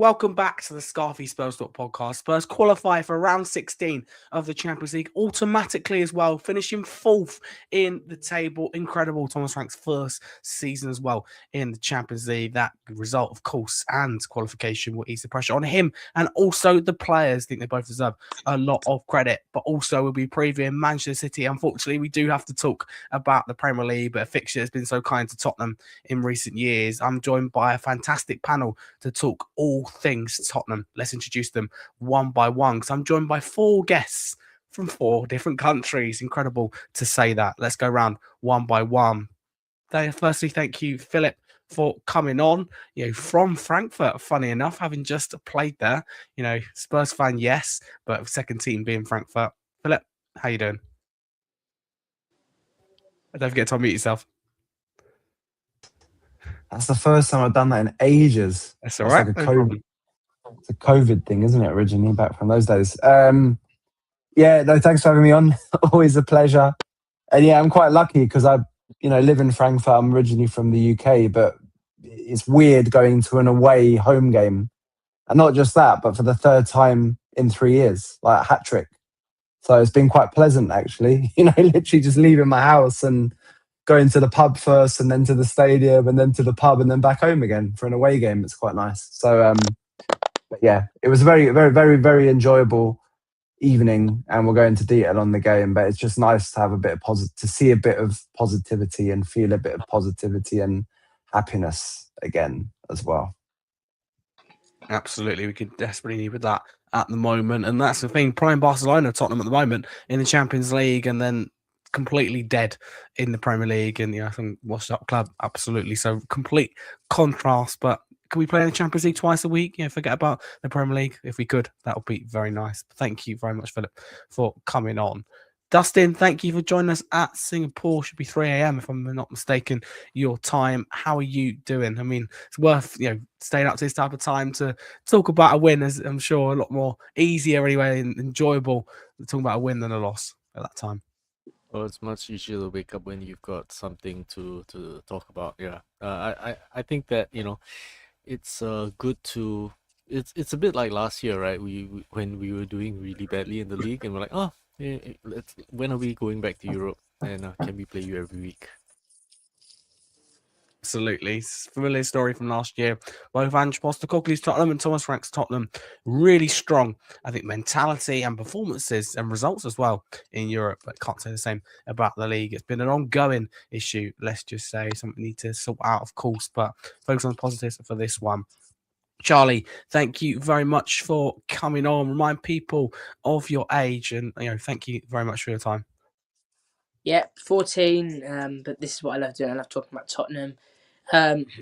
Welcome back to the Scarfey Spurs podcast. Spurs qualify for round 16 of the Champions League automatically as well, finishing fourth in the table. Incredible. Thomas Frank's first season as well in the Champions League. That result, of course, and qualification will ease the pressure on him and also the players. I think they both deserve a lot of credit, but also we'll be previewing Manchester City. Unfortunately, we do have to talk about the Premier League, but a fixture has been so kind to Tottenham in recent years. I'm joined by a fantastic panel to talk all things Tottenham. Let's introduce them one by one because I'm joined by four guests from four different countries. Incredible to say that. Let's go around one by one. Firstly, thank you, Philip, for coming on. From Frankfurt, funny enough, having just played there. Spurs fan, yes, but second team being Frankfurt. Philip, how you doing? Don't forget to unmute yourself. That's the first time I've done that in ages. That's all right. Like it's a COVID thing, isn't it? Originally, back from those days. Thanks for having me on. Always a pleasure. And I'm quite lucky because I, live in Frankfurt. I'm originally from the UK, but it's weird going to an away home game, and not just that, but for the third time in 3 years, like a hat trick. So it's been quite pleasant, actually. Literally just leaving my house and going to the pub first and then to the stadium and then to the pub and then back home again for an away game. It's quite nice. So, it was a very, very, very, very enjoyable evening, and we'll go into detail on the game, but it's just nice to have a bit of to see a bit of positivity and feel a bit of positivity and happiness again as well. Absolutely. We could desperately need with that at the moment. And that's the thing, prime Barcelona, Tottenham at the moment in the Champions League, and then completely dead in the Premier League, and I think washed up club, absolutely. So complete contrast. But can we play in the Champions League twice a week? Forget about the Premier League. If we could, that would be very nice. Thank you very much, Philip, for coming on. Dustin, thank you for joining us at Singapore. Should be 3 a.m. if I'm not mistaken, your time. How are you doing? I mean, it's worth staying up to this type of time to talk about a win, as I'm sure a lot more easier anyway and enjoyable talking about a win than a loss at that time. Well, it's much easier to wake up when you've got something to talk about. Yeah, I think that it's good to. It's a bit like last year, right? When we were doing really badly in the league, and we're like, when are we going back to Europe? And can we play you every week? Absolutely. Familiar story from last year. Both Ange Postecoglou's Tottenham and Thomas Frank's Tottenham really strong, I think, mentality and performances and results as well in Europe. But can't say the same about the league. It's been an ongoing issue, let's just say, something we need to sort out, of course, but focus on positives for this one. Charlie, thank you very much for coming on. Remind people of your age and thank you very much for your time. Yeah, 14, but this is what I love doing. I love talking about Tottenham.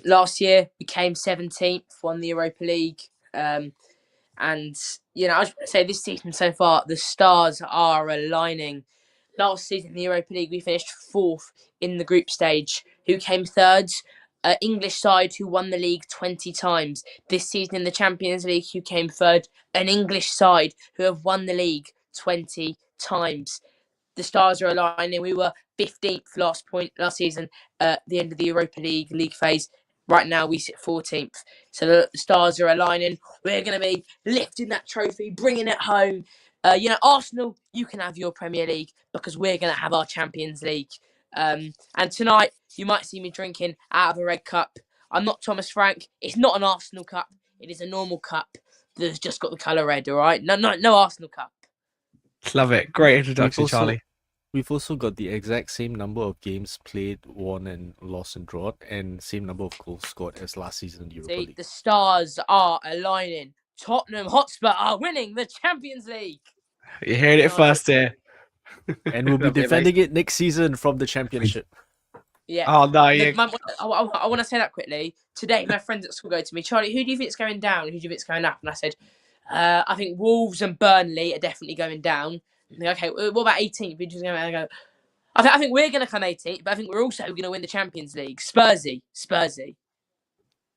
Last year we came 17th, won the Europa League, and I should say this season so far the stars are aligning. Last season in the Europa League we finished 4th in the group stage. Who came third? English side who won the league 20 times. This season in the Champions League, who came third? An English side who have won the league 20 times. The stars are aligning. We were 15th last season at the end of the Europa League phase. Right now we sit 14th. So the stars are aligning. We're going to be lifting that trophy, bringing it home. Arsenal, you can have your Premier League because we're going to have our Champions League. And tonight you might see me drinking out of a red cup. I'm not Thomas Frank. It's not an Arsenal cup. It is a normal cup that's just got the colour red, all right? No Arsenal cup. Love it. Great introduction, Charlie. We've also got the exact same number of games played, won and lost and drawn, and same number of goals scored as last season in the Europa League. The stars are aligning. Tottenham Hotspur are winning the Champions League. You heard it first here. And we'll be defending it next season from the Championship. Yeah. Oh, no. I want to say that quickly. Today, my friends at school go to me, Charlie, who do you think is going down? Who do you think is going up? And I said, I think Wolves and Burnley are definitely going down. Okay, what about 18th? I go, I think we're going to come 18th, but I think we're also going to win the Champions League. Spursy.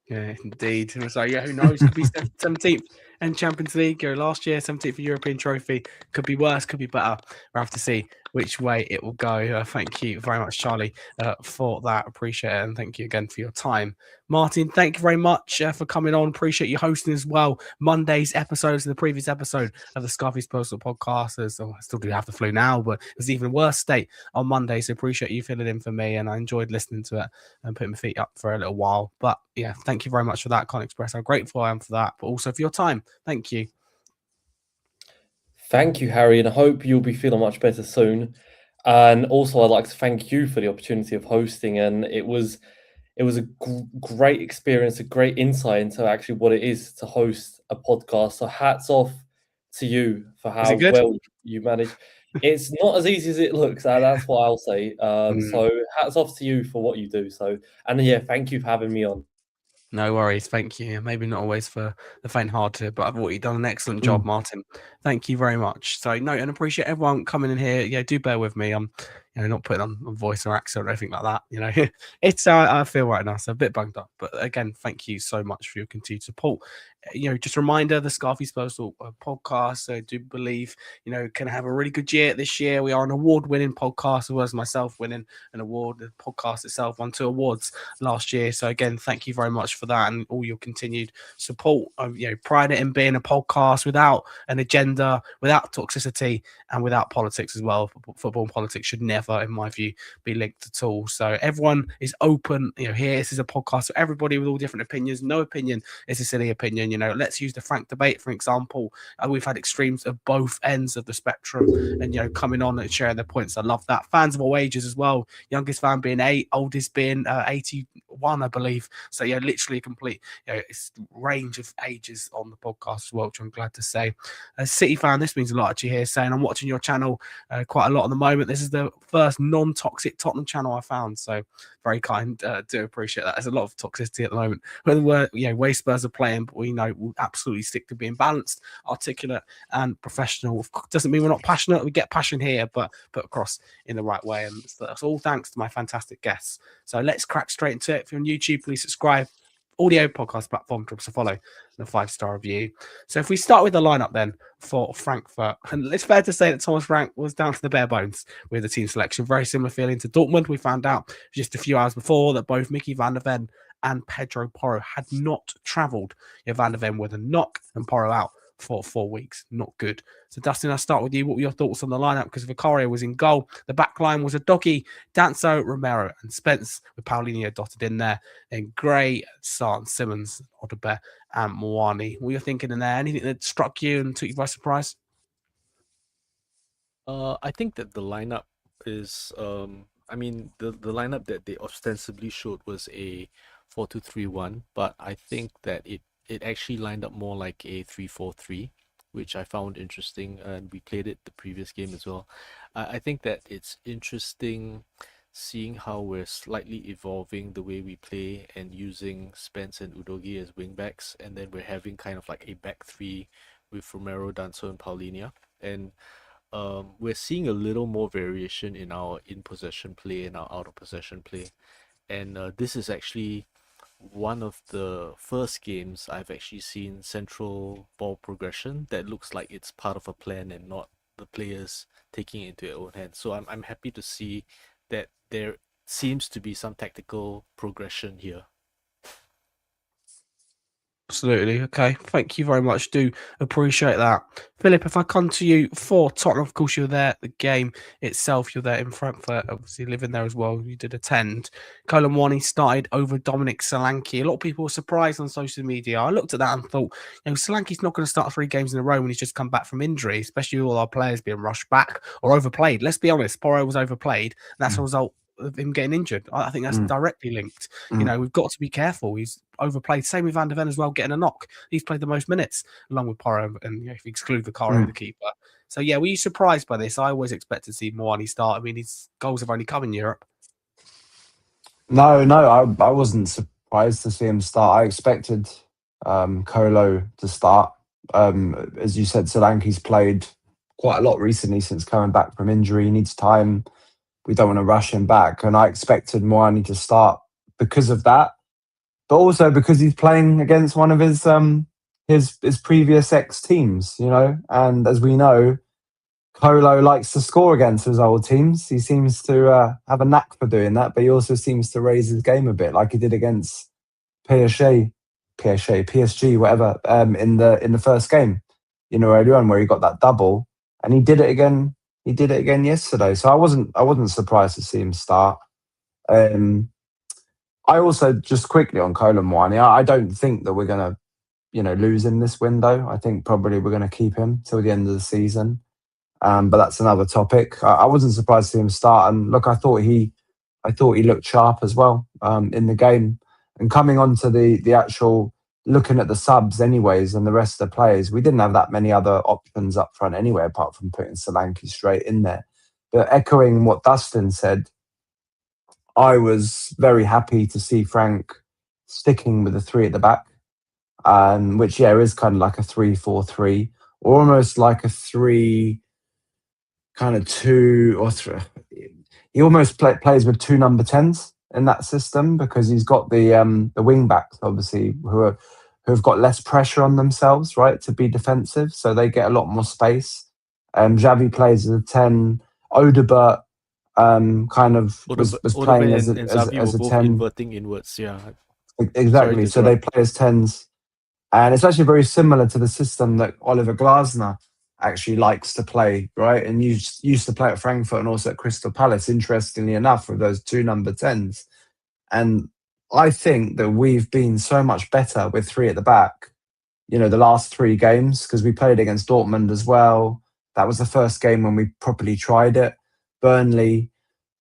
Yeah, indeed. So, who knows? Could be 17th in Champions League. Last year, 17th for European trophy. Could be worse, could be better. We'll have to see which way it will go. Thank you very much, Charlie, for that. Appreciate it. And thank you again for your time. Martin, thank you very much for coming on. Appreciate you hosting as well. Monday's episodes of the previous episode of the Scarfey Spurs podcast. I still do have the flu now, but it was even worse state on Monday. So appreciate you filling in for me. And I enjoyed listening to it and putting my feet up for a little while. But yeah, thank you very much for that. Can't express how grateful I am for that, but also for your time. Thank you. Thank you, Harry, and I hope you'll be feeling much better soon. And also, I'd like to thank you for the opportunity of hosting. And it was a great experience, a great insight into actually what it is to host a podcast. So hats off to you for how well you manage. It's not as easy as it looks. That's what I'll say. So hats off to you for what you do. So, and yeah, thank you for having me on. No worries, thank you. Maybe not always for the faint-hearted, but I've already done an excellent job, Martin. Thank you very much. So, no, and appreciate everyone coming in here. Yeah, do bear with me. I'm, not putting on a voice or accent or anything like that. It's I feel right now, so a bit bunged up. But again, thank you so much for your continued support. Just a reminder, the Scarfey Spurs podcast. I do believe, can have a really good year this year. We are an award-winning podcast, as well as myself winning an award. The podcast itself won 2 awards last year. So again, thank you very much for that and all your continued support. Pride it in being a podcast without an agenda, without toxicity, and without politics as well. Football and politics should never, in my view, be linked at all. So everyone is open. Here, this is a podcast for everybody with all different opinions. No opinion is a silly opinion. Let's use the Franc debate, for example. We've had extremes of both ends of the spectrum and, coming on and sharing their points. I love that. Fans of all ages as well. Youngest fan being 8, oldest being 81, I believe. So, literally a complete range of ages on the podcast as well, which I'm glad to say. As City fan, this means a lot to you here, saying I'm watching your channel quite a lot at the moment. This is the first non-toxic Tottenham channel I found. So, very kind. Do appreciate that. There's a lot of toxicity at the moment. Whether way Spurs are playing, but we know we'll absolutely stick to being balanced, articulate, and professional. Doesn't mean we're not passionate. We get passion here, but put across in the right way. And that's all thanks to my fantastic guests. So let's crack straight into it. If you're on YouTube, please subscribe. Audio podcast platform, drop us a follow and a 5-star review. So if we start with the lineup then for Frankfurt, and it's fair to say that Thomas Frank was down to the bare bones with the team selection. Very similar feeling to Dortmund. We found out just a few hours before that both Mickey van der Ven and Pedro Porro had not travelled. Van der Ven with a knock and Porro out for 4 weeks. Not good. So, Dustin, I'll start with you. What were your thoughts on the lineup? Because Vicario was in goal. The back line was a Doggy, Danso, Romero, and Spence with Paulinho dotted in there. Then Gray, Sarn, Simmons, Odobert, and Moani. What were you thinking in there? Anything that struck you and took you by surprise? I think that the lineup is, the lineup that they ostensibly showed was a 4-2-3-1, but I think that it actually lined up more like a 3-4-3, which I found interesting, and we played it the previous game as well. I think that it's interesting seeing how we're slightly evolving the way we play and using Spence and Udogie as wingbacks, and then we're having kind of like a back 3 with Romero, Danso, and Paulinho. And we're seeing a little more variation in our in-possession play and our out-of-possession play. And this is actually one of the first games I've actually seen central ball progression that looks like it's part of a plan and not the players taking it into their own hands. So I'm happy to see that there seems to be some tactical progression here. Absolutely. Okay. Thank you very much. Do appreciate that. Philip, if I come to you for Tottenham, of course, you're there at the game itself. You're there in Frankfurt, obviously living there as well. You did attend. Colin Wani started over Dominic Solanke. A lot of people were surprised on social media. I looked at that and thought, Solanke's not going to start 3 games in a row when he's just come back from injury, especially with all our players being rushed back or overplayed. Let's be honest, Porro was overplayed. That's a result of him getting injured. I think that's directly linked. We've got to be careful. He's overplayed. Same with Van der Ven as well, getting a knock. He's played the most minutes along with Porro, and if you exclude Vicario, the keeper. So were you surprised by this? I always expect to see Moani start. I mean, his goals have only come in Europe. No, I wasn't surprised to see him start. I expected Kolo to start. As you said, Solanke's played quite a lot recently since coming back from injury. He needs time. We don't want to rush him back. And I expected Moani to start because of that, but also because he's playing against one of his previous ex-teams, And as we know, Colo likes to score against his old teams. He seems to have a knack for doing that, but he also seems to raise his game a bit, like he did against PSG, whatever, in the first game, earlier on where he got that double, and he did it again. He did it again yesterday. So I wasn't surprised to see him start. I also, just quickly on Kolo Muani, I don't think that we're gonna, lose him this window. I think probably we're gonna keep him till the end of the season. But that's another topic. I wasn't surprised to see him start, and look, I thought he looked sharp as well in the game. And coming on to the actual looking at the subs, anyways, and the rest of the players, we didn't have that many other options up front anyway, apart from putting Solanke straight in there. But echoing what Dustin said, I was very happy to see Franc sticking with the three at the back, which is kind of like a 3-4-3, or almost like a 3. Kind of 2 or 3. He almost plays with 2 number 10s in that system, because he's got the wing backs, obviously, who have got less pressure on themselves, right, to be defensive, so they get a lot more space. Xavi plays as a 10. Odebert kind of was playing as a 10. Inverting inwards, yeah. Exactly. So they play as 10s, and it's actually very similar to the system that Oliver Glasner actually likes to play, right? And you used to play at Frankfurt and also at Crystal Palace, interestingly enough, with those 2 number 10s. And I think that we've been so much better with 3 at the back, the last 3 games, because we played against Dortmund as well. That was the first game when we properly tried it. Burnley,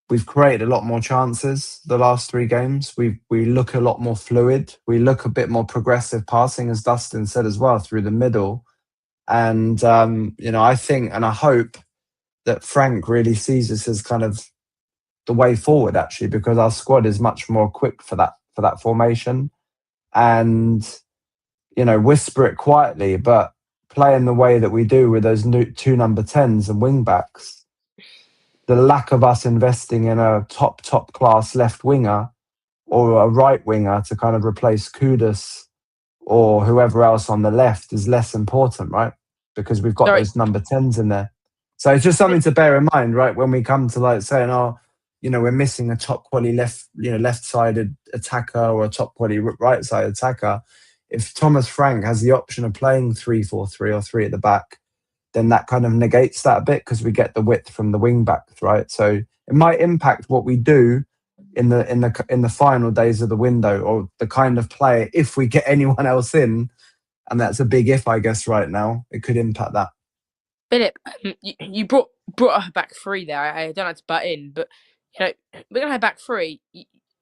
we've created a lot more chances the last 3 games. We look a lot more fluid. We look a bit more progressive passing, as Dustin said as well, through the middle. And, I think and I hope that Frank really sees this as kind of the way forward, actually, because our squad is much more equipped for that formation. And, whisper it quietly, but playing the way that we do with those 2 number 10s and wing backs, the lack of us investing in a top class left winger or a right winger to kind of replace Kudus or whoever else on the left is less important, right? Because we've got those number 10s in there. So it's just something to bear in mind, right? When we come to like saying, we're missing a top quality left-sided attacker or a top quality right-sided attacker. If Thomas Frank has the option of playing 3-4-3 or 3 at the back, then that kind of negates that a bit, because we get the width from the wing backs, right? So it might impact what we do in the final days of the window, or the kind of player, if we get anyone else in, and that's a big if, I guess, right now, it could impact that. Philip, you brought up a back 3 there. I don't like to butt in, but we're going to have back 3.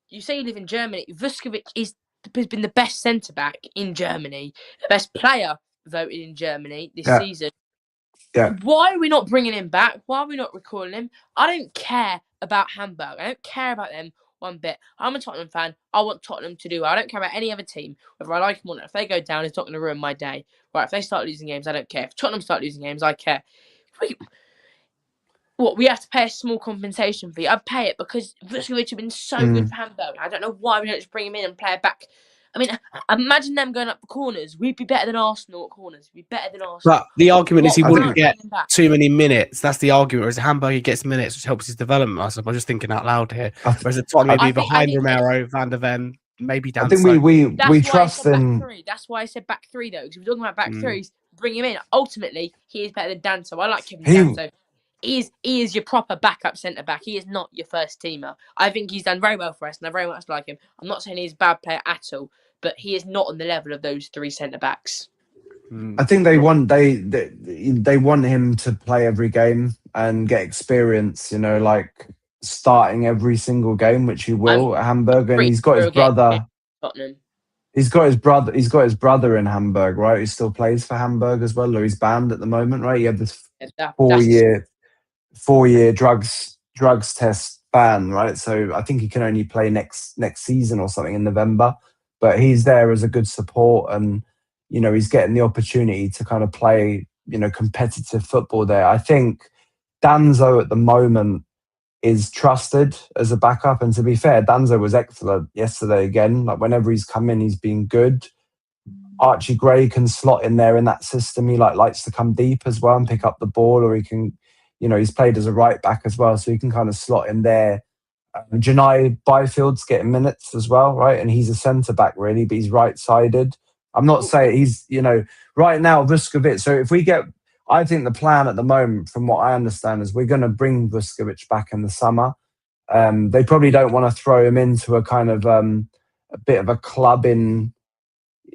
You say you live in Germany. Vuskovic has been the best centre back in Germany, the best player voted in Germany this season. Yeah. Why are we not bringing him back? Why are we not recalling him? I don't care about Hamburg. I don't care about them one bit. I'm a Tottenham fan. I want Tottenham to do well. I don't care about any other team, whether I like them or not. If they go down, it's not going to ruin my day. Right? If they start losing games, I don't care. If Tottenham start losing games, I care. We have to pay a small compensation fee. I'd pay it, because Vuskovic have been so good for Hamburg. I don't know why we don't just bring him in and play it back. I mean, imagine them going up the corners. We'd be better than Arsenal at corners. We'd be better than Arsenal. But the argument is he wouldn't get too many minutes. That's the argument. Whereas Hamburg, he gets minutes, which helps his development. I'm just thinking out loud here. Whereas the Tottenham maybe behind Romero, Van der Ven, maybe Dan. I think we trust in. That's why I said back 3, though, because we're talking about back 3s. Bring him in. Ultimately, he is better than Danso. I like Kevin Danso. He is your proper backup centre back. He is not your first teamer. I think he's done very well for us, and I very much like him. I'm not saying he's a bad player at all, but he is not on the level of those 3 centre backs. I think they want him to play every game and get experience. Like starting every single game, which he will at Hamburg. And he's got his brother. Tottenham. He's got his brother in Hamburg, right? He still plays for Hamburg as well, or he's banned at the moment, right? He had this 4-year drugs test ban, right? So I think he can only play next season or something in November. But he's there as a good support, and he's getting the opportunity to kind of play competitive football there. I think Danso at the moment is trusted as a backup, and to be fair, Danso was excellent yesterday again. Like whenever he's come in, he's been good. Archie Gray can slot in there in that system. He likes to come deep as well and pick up the ball, or he can he's played as a right back as well, so he can kind of slot in there. Janai Byfield's getting minutes as well, right? And he's a centre back really, but he's right sided. I'm not saying he's, right now Vuskovic. So I think the plan at the moment, from what I understand, is we're going to bring Vuskovic back in the summer. They probably don't want to throw him into a kind of a bit of a club in.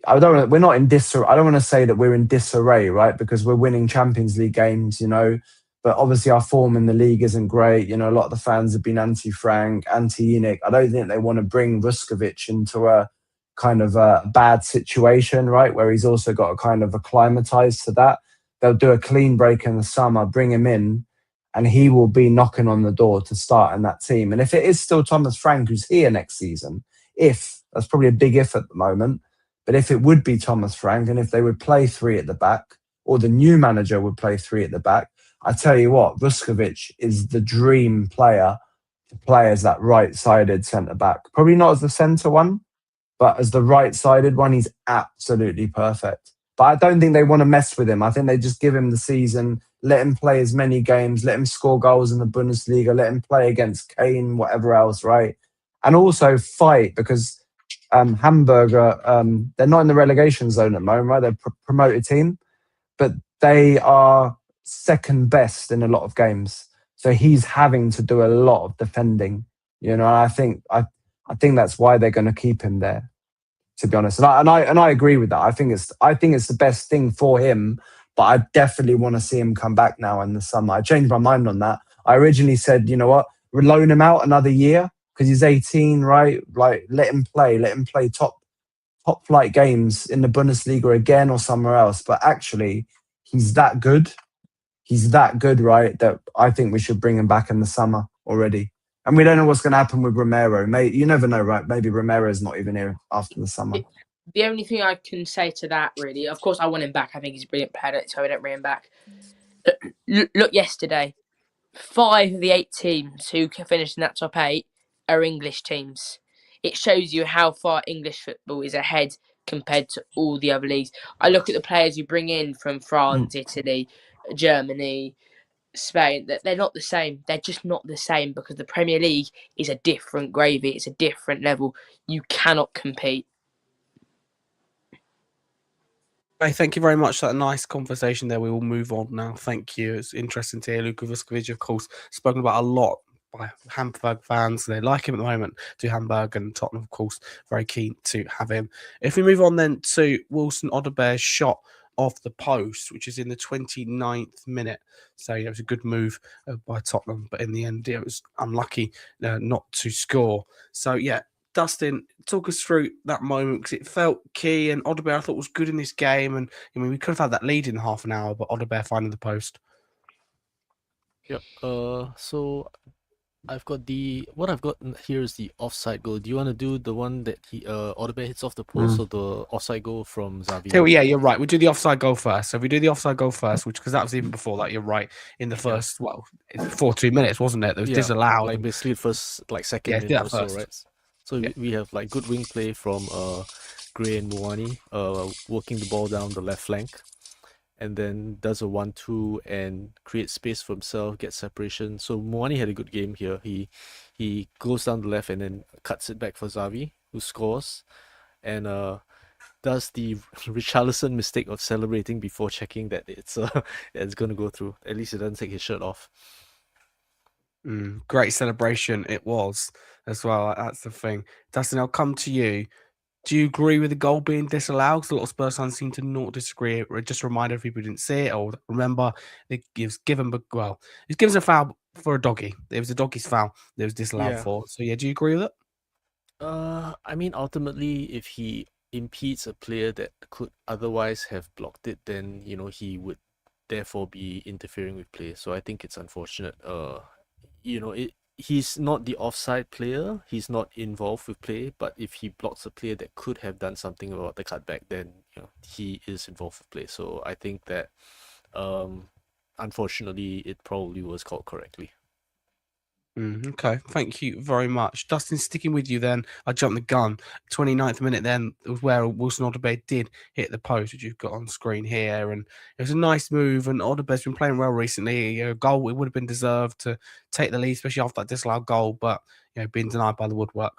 We're not in disarray. I don't want to say that we're in disarray, right? Because we're winning Champions League games, but obviously our form in the league isn't great. A lot of the fans have been anti-Frank, anti-Unic. I don't think they want to bring Vuskovic into a kind of a bad situation, right? Where he's also got to kind of acclimatise to that. They'll do a clean break in the summer, bring him in, and he will be knocking on the door to start in that team. And if it is still Thomas Frank who's here next season, that's probably a big if at the moment, but if it would be Thomas Frank and if they would play three at the back, or the new manager would play three at the back, I tell you what, Vuskovic is the dream player to play as that right-sided centre-back. Probably not as the centre one, but as the right-sided one, he's absolutely perfect. But I don't think they want to mess with him. I think they just give him the season, let him play as many games, let him score goals in the Bundesliga, let him play against Kane, whatever else, right? And also fight, because Hamburger, they're not in the relegation zone at the moment, right? They're a promoted team, but they are second best in a lot of games. So he's having to do a lot of defending, and I think that's why they're going to keep him there, to be honest. And I agree with that. I think it's the best thing for him, but I definitely want to see him come back now in the summer. I changed my mind on that. I originally said, you know what, we'll loan him out another year because he's 18, right? Like, let him play top flight games in the Bundesliga again or somewhere else. But actually, he's that good. He's that good, right? That I think we should bring him back in the summer already. And we don't know what's going to happen with Romero. You never know, right? Maybe Romero's not even here after the summer. The only thing I can say to that, really, of course, I want him back. I think he's a brilliant player, so I don't bring him back. Look, yesterday, 5 of the 8 teams who finished in that top 8 are English teams. It shows you how far English football is ahead compared to all the other leagues. I look at the players you bring in from France, Italy, Germany, Spain, that they're not the same. They're just not the same because the Premier League is a different gravy. It's a different level. You cannot compete. Hey, thank you very much for that nice conversation there. We will move on now. Thank you. It's interesting to hear Luka Vuskovic, of course, spoken about a lot by Hamburg fans. They like him at the moment, to Hamburg, and Tottenham, of course, very keen to have him. If we move on then to Wilson Odebear's shot off the post, which is in the 29th minute. So it was a good move by Tottenham, but in the end, it was unlucky not to score. So yeah, Dustin, talk us through that moment, because it felt key, and Odebear I thought was good in this game, and we could have had that lead in half an hour, but Odebear finding the post. Yep. So I've got what I've got here is the offside goal. Do you want to do the one that Odebear hits off the post, or the offside goal from Xavi? Yeah, you're right. We do the offside goal first. So if we do the offside goal first, because that was even before that, you're right. In the first, it's before 2 minutes, wasn't it? It was disallowed. Like basically the first second minute or so, right? So we have like good wing play from Gray and Moani, working the ball down the left flank, and then does a 1-2 and creates space for himself, gets separation. So Moani had a good game here. He goes down the left and then cuts it back for Xavi, who scores, and does the Richarlison mistake of celebrating before checking that it's going to go through. At least it doesn't take his shirt off. Great celebration it was as well. That's the thing. Dustin, I'll come to you. Do you agree with the goal being disallowed? Because a lot of Spurs fans seem to not disagree. Just a reminder if people didn't see it or remember, it was given a foul for a doggy. It was a doggy's foul that was disallowed for. So yeah, do you agree with it? I mean, ultimately, if he impedes a player that could otherwise have blocked it, then he would therefore be interfering with play. So I think it's unfortunate. He's not the offside player. He's not involved with play. But if he blocks a player that could have done something about the cutback, then he is involved with play. So I think that, unfortunately, it probably was called correctly. Okay, thank you very much. Dustin, sticking with you then, I jumped the gun. 29th minute then was where Wilson Odobey did hit the post, which you've got on screen here. And it was a nice move, and Odobey's been playing well recently. A goal, it would have been deserved to take the lead, especially after that disallowed goal, but being denied by the woodwork.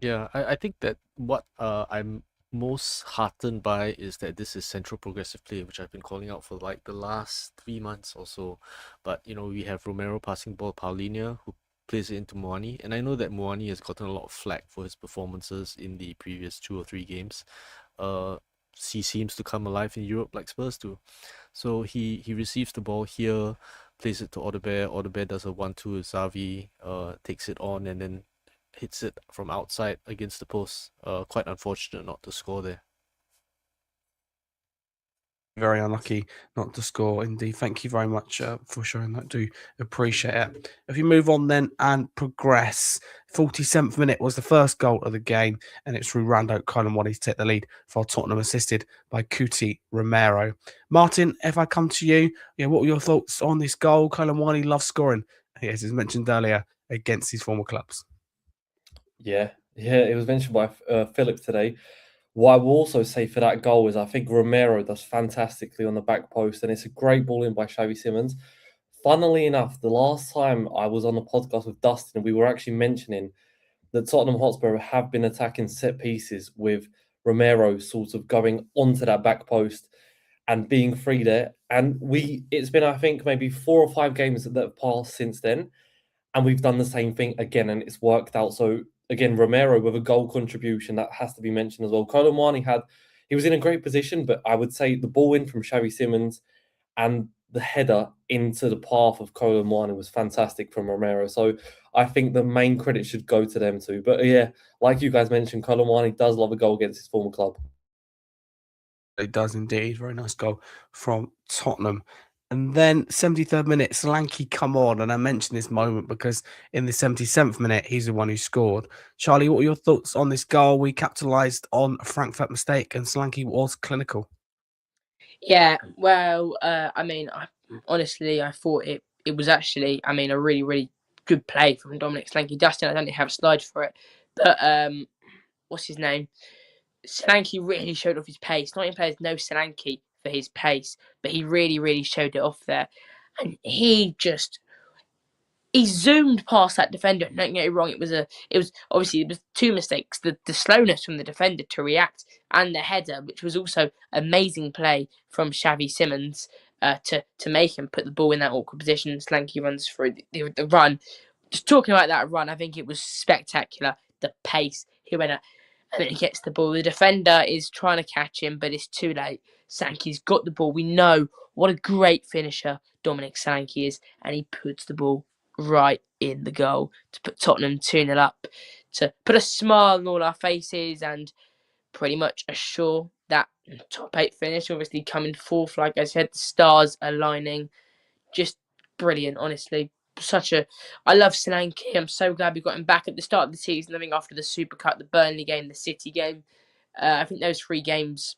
Yeah, I think that what I'm most heartened by is that this is central progressive play, which I've been calling out for like the last 3 months or so. But we have Romero passing ball Paulinho, who plays it into Moani, and I know that Moani has gotten a lot of flack for his performances in the previous 2 or 3 games. He seems to come alive in Europe like Spurs do. So he receives the ball here, plays it to Odobey. Odobey does a 1-2 with Xavi, takes it on, and then hits it from outside against the post. Quite unfortunate not to score there. Very unlucky not to score, indeed. Thank you very much for showing that. Do appreciate it. If you move on then and progress, 47th minute was the first goal of the game, and it's through Rando Colomwani to take the lead for Tottenham, assisted by Cuti Romero. Martin, if I come to you, what were your thoughts on this goal? Colomwani loves scoring, as mentioned earlier, against his former clubs. Yeah, it was mentioned by Philip today. What I will also say for that goal is I think Romero does fantastically on the back post, and it's a great ball in by Xavi Simons. Funnily enough, the last time I was on the podcast with Dustin, we were actually mentioning that Tottenham Hotspur have been attacking set pieces with Romero sort of going onto that back post and being free there. And it's been, I think, maybe 4 or 5 games that have passed since then, and we've done the same thing again, and it's worked out. So again, Romero with a goal contribution, that has to be mentioned as well. Colomwani he was in a great position, but I would say the ball in from Xavi Simons and the header into the path of Colomwani was fantastic from Romero. So I think the main credit should go to them too. But yeah, like you guys mentioned, Colomwani does love a goal against his former club. It does indeed. Very nice goal from Tottenham. And then 73rd minute, Solanke come on. And I mentioned this moment because in the 77th minute, he's the one who scored. Charlie, what were your thoughts on this goal? We capitalised on a Frankfurt mistake, and Solanke was clinical. Yeah, well, honestly, I thought it was actually, a really, really good play from Dominic Solanke. Dustin, I don't have a slide for it, but what's his name? Solanke really showed off his pace. Not even players know Solanke for his pace, but he really, really showed it off there. And he zoomed past that defender. Don't get me wrong, it was obviously 2 mistakes. The slowness from the defender to react, and the header, which was also amazing play from Xavi Simons to make him put the ball in that awkward position. Solanke runs through the run. Just talking about that run, I think it was spectacular. The pace he went at. And then he gets the ball. The defender is trying to catch him, but it's too late. Solanke's got the ball. We know what a great finisher Dominic Solanke is, and he puts the ball right in the goal to put Tottenham 2-0 up, to put a smile on all our faces, and pretty much assure that top 8 finish. Obviously coming 4th, like I said, the stars aligning. Just brilliant, honestly. I love Solanke. I'm so glad we got him back at the start of the season. I think after the Super Cup, the Burnley game, the City game, I think those 3 games,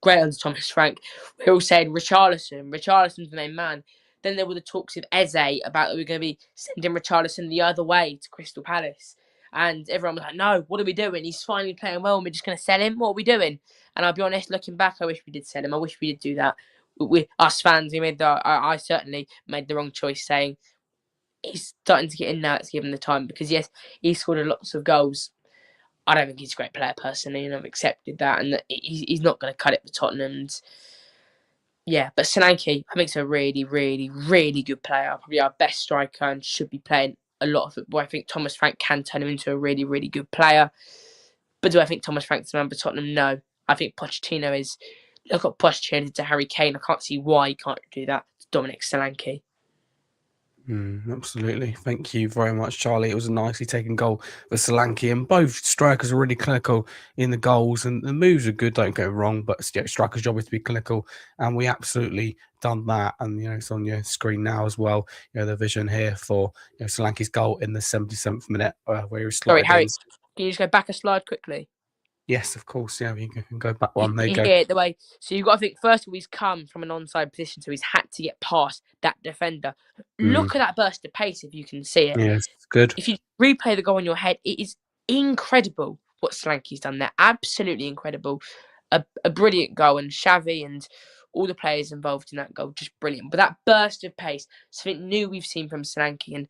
great under Thomas Frank. We're all saying Richarlison's the main man. Then there were the talks of Eze about that we were going to be sending Richarlison the other way to Crystal Palace. And everyone was like, no, what are we doing? He's finally playing well and we're just going to sell him? What are we doing? And I'll be honest, looking back, I wish we did sell him. I wish we did do that. Us fans, I certainly made the wrong choice saying, he's starting to get in now. Let's give him the time, because yes, he scored lots of goals. I don't think he's a great player personally, and I've accepted that. And that he's not going to cut it for Tottenham. And yeah, but Solanke, I think, is a really, really, really good player. Probably our best striker, and should be playing a lot of football. I think Thomas Frank can turn him into a really, really good player. But do I think Thomas Frank's the man for Tottenham? No. I think Pochettino is. Look what Pochettino did to Harry Kane. I can't see why he can't do that to Dominic Solanke. Absolutely. Thank you very much, Charlie. It was a nicely taken goal for Solanke, and both strikers are really clinical in the goals, and the moves are good, don't get me wrong, but striker's job is to be clinical, and we absolutely done that. And it's on your screen now as well, the vision here for Solanke's goal in the 77th minute, where he was Sorry, Harry, can you just go back a slide quickly? Yes, of course. Yeah, we can go back one. There you go. Yeah, the way. So you've got to think, first of all, he's come from an onside position, so he's had to get past that defender. Look at that burst of pace, if you can see it. Yes, good. If you replay the goal in your head, it is incredible what Solanke's done there. Absolutely incredible. A brilliant goal, and Xavi and all the players involved in that goal, just brilliant. But that burst of pace, something new we've seen from Solanke, and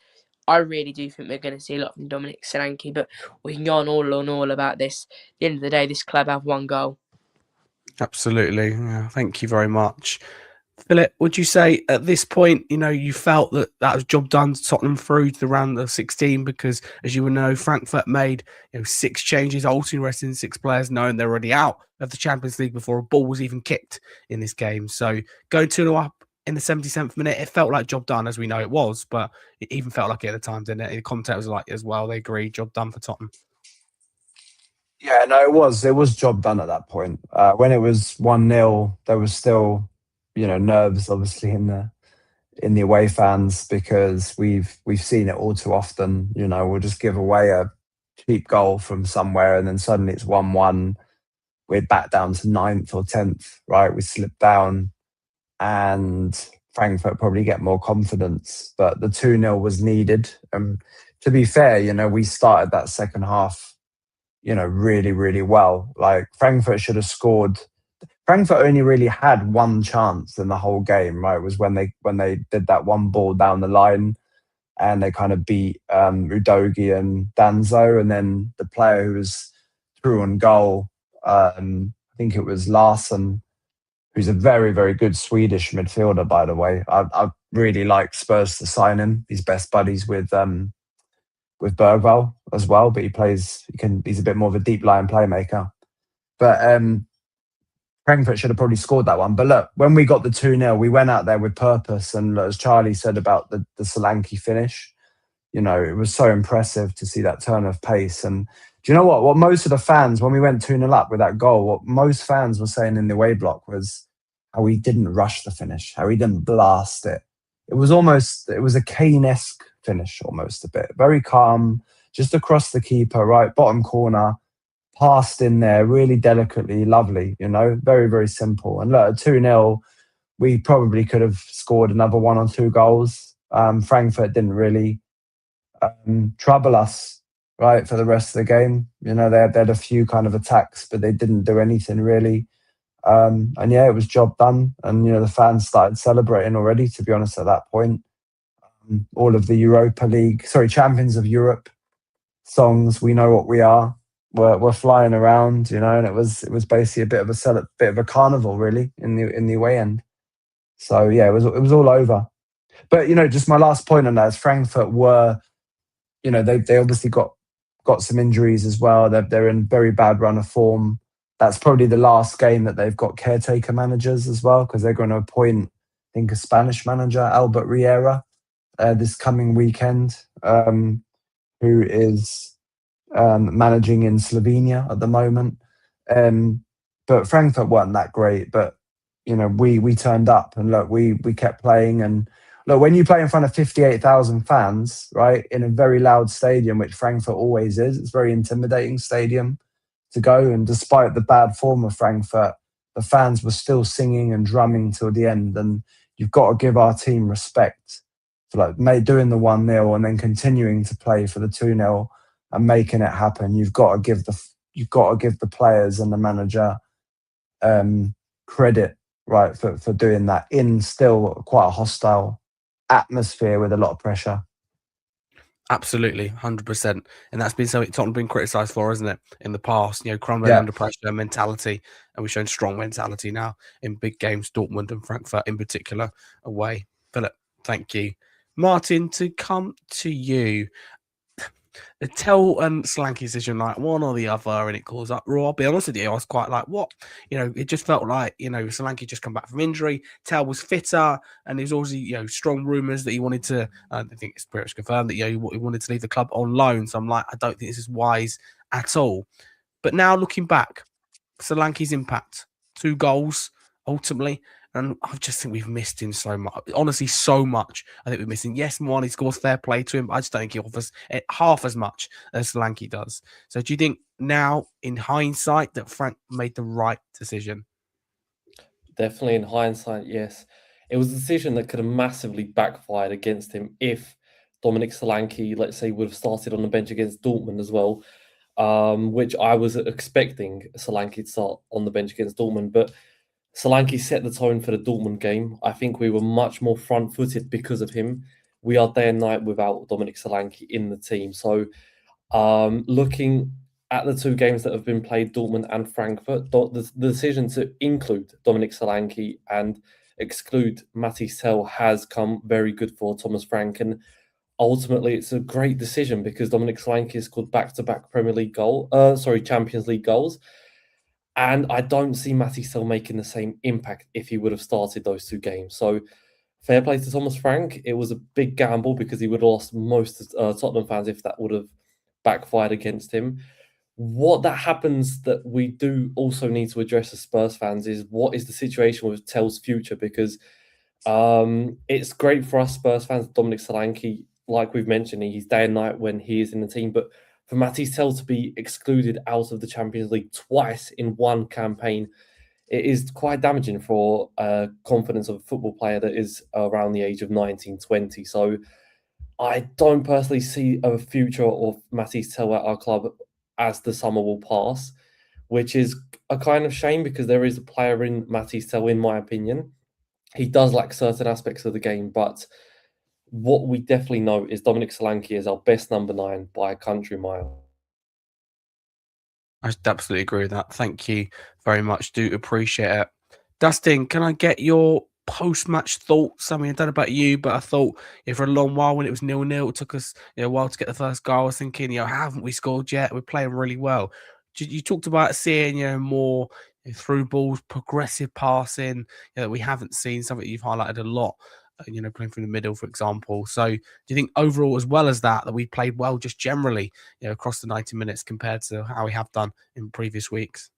I really do think we're going to see a lot from Dominic Solanke. But we can go on all about this. At the end of the day, this club have one goal. Absolutely. Yeah, thank you very much. Philip, would you say at this point, you felt that was job done to Tottenham through to the round of 16? Because as you would know, Frankfurt made 6 changes, altering resting 6 players, knowing they're already out of the Champions League before a ball was even kicked in this game. So going 2-0 up in the 77th minute, it felt like job done, as we know it was, but it even felt like it at the time, didn't it? The contact was like as well. They agreed, job done for Tottenham. Yeah, no, it was job done at that point. When it was 1-0, there was still, nerves obviously in the away fans, because we've seen it all too often. We'll just give away a cheap goal from somewhere, and then suddenly it's 1-1. We're back down to 9th or 10th, right? We slip down, and Frankfurt probably get more confidence. But the 2-0 was needed. To be fair, we started that second half really, really well. Like, Frankfurt should have scored. Frankfurt only really had one chance in the whole game, right? It was when they did that one ball down the line, and they kind of beat Udogi and Danzo, and then the player who was through on goal, I think it was Larsson, who's a very, very good Swedish midfielder, by the way. I really like Spurs to sign him. He's best buddies with Bergvall as well, but he's a bit more of a deep line playmaker. But Frankfurt should have probably scored that one. But look, when we got the 2-0, we went out there with purpose. And as Charlie said about the Solanke finish, it was so impressive to see that turn of pace. And do you know what? What most of the fans, when we went 2-0 up with that goal, what most fans were saying in the away block was how he didn't rush the finish, how he didn't blast it. It was a Kane-esque finish, almost a bit. Very calm, just across the keeper, right, bottom corner, passed in there, really delicately, lovely, very, very simple. And look, at 2-0, we probably could have scored another 1 or 2 goals. Frankfurt didn't really trouble us, right, for the rest of the game. They had a few kind of attacks, but they didn't do anything really. And yeah, it was job done. And, the fans started celebrating already, to be honest, at that point. All of the Champions of Europe songs, we know what we are. We're flying around, and it was basically a bit of a carnival really in the away end. So yeah, it was all over. But just my last point on that is Frankfurt were, they obviously got some injuries as well. They're in very bad run of form. That's probably the last game that they've got caretaker managers as well, because they're going to appoint, I think, a Spanish manager, Albert Riera, this coming weekend, who is managing in Slovenia at the moment. But Frankfurt weren't that great. But we turned up, and look, we kept playing. And look, when you play in front of 58,000 fans, right, in a very loud stadium, which Frankfurt always is, it's a very intimidating stadium to go. And despite the bad form of Frankfurt, the fans were still singing and drumming till the end. And you've got to give our team respect for doing the 1-0 and then continuing to play for the 2-0 and making it happen. You've got to give the players and the manager credit, right, for doing that in still quite a hostile atmosphere with a lot of pressure. Absolutely, 100%. And that's been something Tottenham been criticised for, isn't it, in the past? Crumbling under pressure mentality, and we've shown strong mentality now in big games, Dortmund and Frankfurt in particular, away. Philip, thank you. Martin, to come to you. Tell Solanke's decision like one or the other, and it caused uproar. I'll be honest with you, I was quite like, what? It just felt like, Solanke just come back from injury. Tell was fitter, and there's also, strong rumours that he wanted to, I think it's pretty much confirmed that, he wanted to leave the club on loan. So I'm like, I don't think this is wise at all. But now looking back, Solanke's impact, 2 goals ultimately. And I just think we've missed him so much. Honestly, so much. I think we're missing. Yes, Mwani scores, fair play to him, but I just don't think he offers half as much as Solanke does. So do you think now, in hindsight, that Frank made the right decision? Definitely in hindsight, yes. It was a decision that could have massively backfired against him if Dominic Solanke, let's say, would have started on the bench against Dortmund as well, which I was expecting Solanke to start on the bench against Dortmund. But Solanke set the tone for the Dortmund game. I think we were much more front-footed because of him. We are day and night without Dominic Solanke in the team. So looking at the two games that have been played, Dortmund and Frankfurt, the decision to include Dominic Solanke and exclude Matis Tel has come very good for Thomas Frank. And ultimately, it's a great decision because Dominic Solanke has scored back-to-back Champions League goals. And I don't see Matty Still making the same impact if he would have started those two games. So fair play to Thomas Frank. It was a big gamble because he would have lost most Tottenham fans if that would have backfired against him. What that happens that we do also need to address as Spurs fans is what is the situation with Tell's future? Because it's great for us Spurs fans, Dominic Solanke, like we've mentioned, he's day and night when he is in the team. But for Matisse Tell to be excluded out of the Champions League twice in one campaign, it is quite damaging for confidence of a football player that is around the age of 19, 20. So I don't personally see a future of Matisse Tell at our club as the summer will pass, which is a kind of shame because there is a player in Matisse Tell, in my opinion. He does lack certain aspects of the game, but what we definitely know is Dominic Solanke is our best number 9 by a country mile. I absolutely agree with that. Thank you very much. Do appreciate it. Dustin, can I get your post-match thoughts? I mean, I don't know about you, but I thought for a long while when it was 0-0, it took us a while to get the first goal. I was thinking, haven't we scored yet? We're playing really well. You talked about seeing more through balls, progressive passing that we haven't seen, something you've highlighted a lot. Playing through the middle, for example. So do you think overall, as well as that we played well just generally, across the 90 minutes compared to how we have done in previous weeks?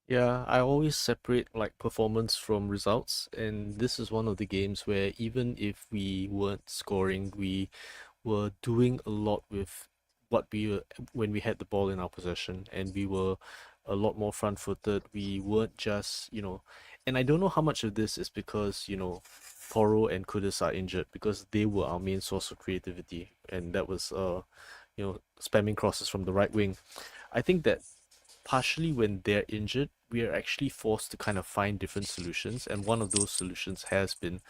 Yeah, I always separate like performance from results, and this is one of the games where even if we weren't scoring, we were doing a lot with what we were when we had the ball in our possession, and we were a lot more front-footed. We weren't just, and I don't know how much of this is because, Toro and Kudus are injured, because they were our main source of creativity, and that was, spamming crosses from the right wing. I think that partially when they're injured, we are actually forced to kind of find different solutions, and one of those solutions has been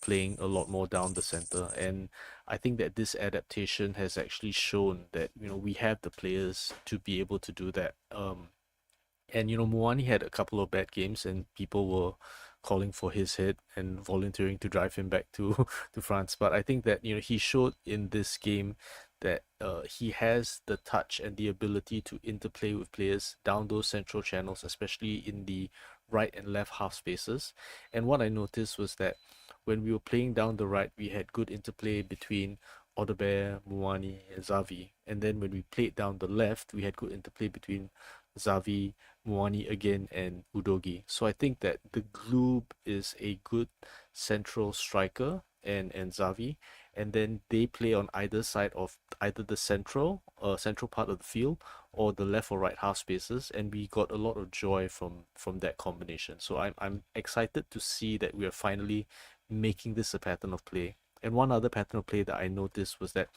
playing a lot more down the center. And I think that this adaptation has actually shown that we have the players to be able to do that. And Muani had a couple of bad games, and people were calling for his head and volunteering to drive him back to to France. But I think that he showed in this game that he has the touch and the ability to interplay with players down those central channels, especially in the right and left half spaces. And what I noticed was that when we were playing down the right, we had good interplay between Odebear, Muani, and Xavi. And then when we played down the left, we had good interplay between Xavi, Muani again, and Udogi. So I think that the Gloob is a good central striker and Xavi, and then they play on either side of either the central part of the field or the left or right half spaces, and we got a lot of joy from that combination. So I'm excited to see that we are finally making this a pattern of play. And one other pattern of play that I noticed was that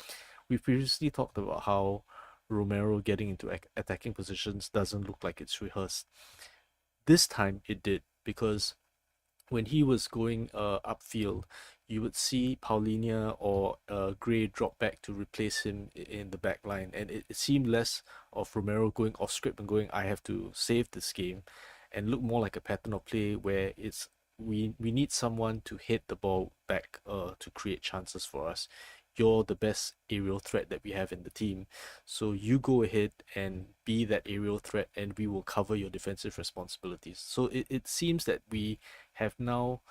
we previously talked about how Romero getting into attacking positions doesn't look like it's rehearsed. This time it did, because when he was going upfield, you would see Paulinho or Gray drop back to replace him in the back line, and it seemed less of Romero going off script and going, I have to save this game, and look more like a pattern of play where it's we need someone to hit the ball back to create chances for us. You're the best aerial threat that we have in the team, so you go ahead and be that aerial threat, and we will cover your defensive responsibilities. So it seems that we have now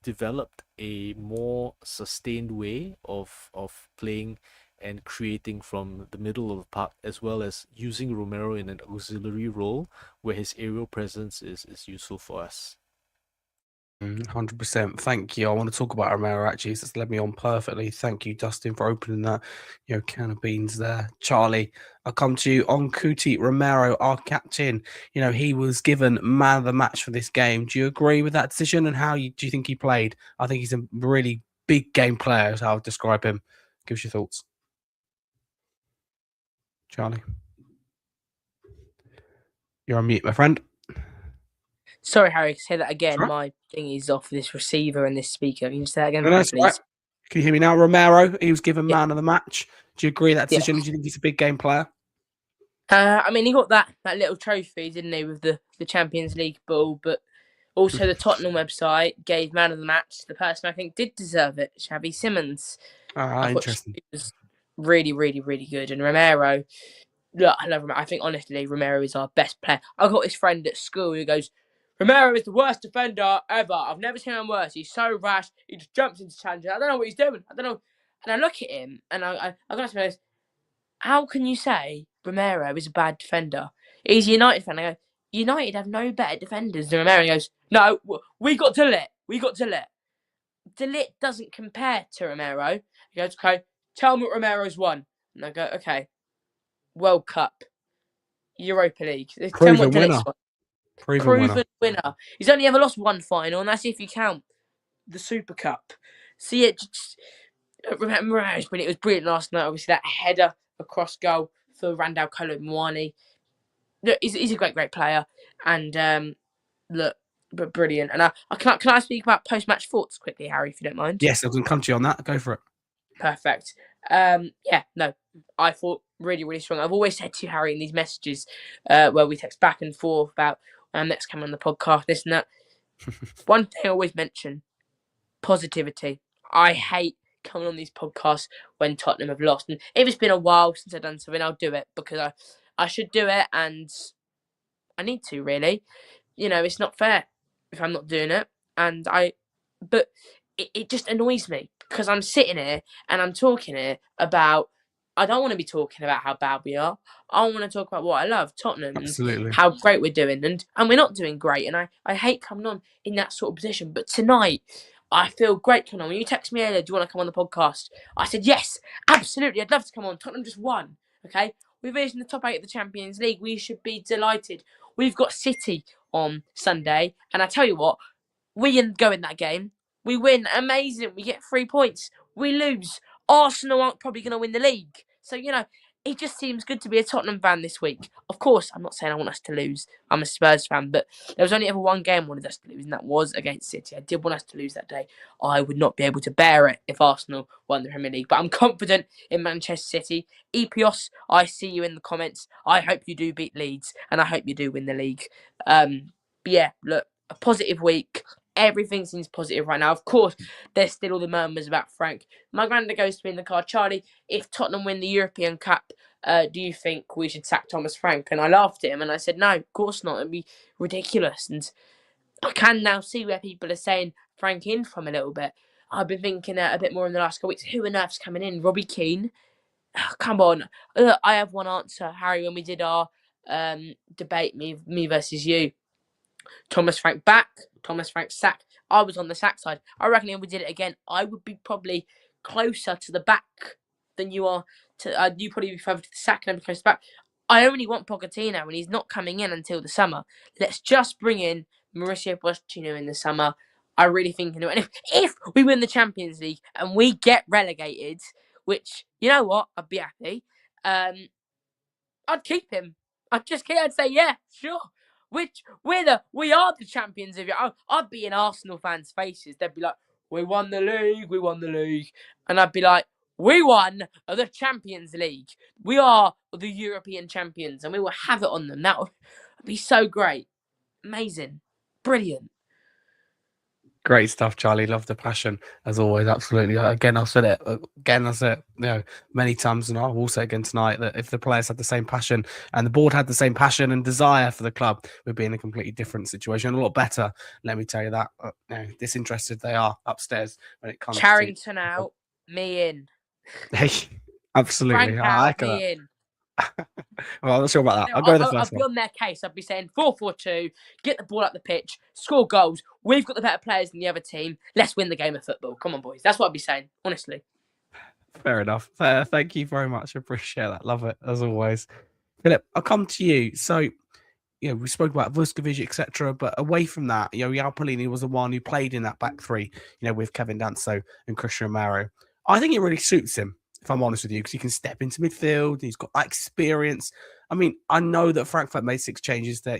developed a more sustained way of playing and creating from the middle of the park, as well as using Romero in an auxiliary role where his aerial presence is useful for us. 100%. Thank you. I want to talk about Romero actually. It's led me on perfectly. Thank you, Dustin, for opening that can of beans there. Charlie, I'll come to you on Cuti Romero, our captain. He was given man of the match for this game. Do you agree with that decision? And do you think he played? I think he's a really big game player, is how I would describe him. Give us your thoughts. Charlie. You're on mute, my friend. Sorry, Harry, say that again. Right. My thing is off this receiver and this speaker. Can you say that again, No, that's please? right. Can you hear me now? Romero, he was given man of the match. Do you agree with that decision? Do you think he's a big game player? I mean, he got that little trophy, didn't he, with the Champions League ball, but also the Tottenham website gave man of the match the person I think did deserve it, Xavi Simons. Interesting. It was really, really, really good. And Romero, look, I love Romero. I think, honestly, Romero is our best player. I've got this friend at school who goes, Romero is the worst defender ever. I've never seen him worse. He's so rash. He just jumps into challenges. I don't know what he's doing. I don't know. And I look at him and I got to ask, how can you say Romero is a bad defender? He's a United fan. I go, United have no better defenders than Romero. He goes, no, we got De Ligt. We got De Ligt. De Ligt doesn't compare to Romero. He goes, okay, tell me what Romero's won. And I go, okay, World Cup, Europa League. Tell me what De Ligt's won. Proven winner. He's only ever lost one final, and that's if you count the Super Cup. See it. Romero's brilliant. It was brilliant last night. Obviously, that header across goal for Randall Colomwani. Look, he's a great player, and look, but brilliant. And can I speak about post-match thoughts quickly, Harry, if you don't mind? Yes, I was going to come to you on that. Go for it. Perfect. I thought really, really strong. I've always said to you, Harry, in these messages where we text back and forth about next coming on the podcast, this and that. One thing I always mention, positivity. I hate coming on these podcasts when Tottenham have lost. And if it's been a while since I've done something, I'll do it because I should do it and I need to, really. It's not fair if I'm not doing it. But it just annoys me because I'm sitting here and I'm talking here about, I don't want to be talking about how bad we are. I want to talk about what I love, Tottenham, Absolutely. and how great we're doing. And we're not doing great. And I hate coming on in that sort of position. But tonight, I feel great coming on. When you text me earlier, do you want to come on the podcast? I said, yes, absolutely. I'd love to come on. Tottenham just won. Okay? We're finished in the top 8 of the Champions League. We should be delighted. We've got City on Sunday. And I tell you what, we go in that game. We win. Amazing. We get 3 points. We lose. Arsenal aren't probably going to win the league. So, it just seems good to be a Tottenham fan this week. Of course, I'm not saying I want us to lose. I'm a Spurs fan, but there was only ever one game I wanted us to lose, and that was against City. I did want us to lose that day. I would not be able to bear it if Arsenal won the Premier League. But I'm confident in Manchester City. Epios, I see you in the comments. I hope you do beat Leeds, and I hope you do win the league. But yeah, look, a positive week. Everything seems positive right now. Of course, there's still all the murmurs about Franc. My granddad goes to me in the car, Charlie, if Tottenham win the European Cup, do you think we should sack Thomas Frank? And I laughed at him and I said, no, of course not. It'd be ridiculous. And I can now see where people are saying Frank in from a little bit. I've been thinking a bit more in the last couple of weeks. Who on earth's coming in? Robbie Keane? Oh, come on. I have one answer, Harry, when we did our debate, me versus you. Thomas Frank back, Thomas Frank sack. I was on the sack side. I reckon if we did it again, I would be probably closer to the back than you are. You probably be further to the sack and I'd be closer to the back. I only want Pochettino and he's not coming in until the summer. Let's just bring in Mauricio Pochettino in the summer. I really think, and if we win the Champions League and we get relegated, which, you know what, I'd be happy, I'd keep him. I'd say, yeah, sure. We are the champions of it. I'd be in Arsenal fans' faces. They'd be like, we won the league. And I'd be like, we won the Champions League. We are the European champions and we will have it on them. That would be so great. Amazing. Brilliant. Great stuff, Charlie. Love the passion as always. Absolutely. Again, I've said it. Many times, and I will say again tonight that if the players had the same passion and the board had the same passion and desire for the club, we'd be in a completely different situation, a lot better. Let me tell you that. Disinterested they are upstairs when it comes Charrington out, me in. Hey, absolutely. Frank I like out, me that. in. Well, I'm not sure about that. No, I'll go with the I'd first be one. on their case. I'd be saying 4-4-2, get the ball up the pitch, score goals. We've got the better players than the other team. Let's win the game of football. Come on, boys. That's what I'd be saying, honestly. Fair enough. Thank you very much. Appreciate that. Love it, as always. Philip, I'll come to you. So, we spoke about Vuskovic, etc. But away from that, Yao Pelini was the one who played in that back three, with Kevin Danso and Christian Romero. I think it really suits him, if I'm honest with you, because he can step into midfield. He's got that experience. I mean, I know that Frankfurt made 6 changes that,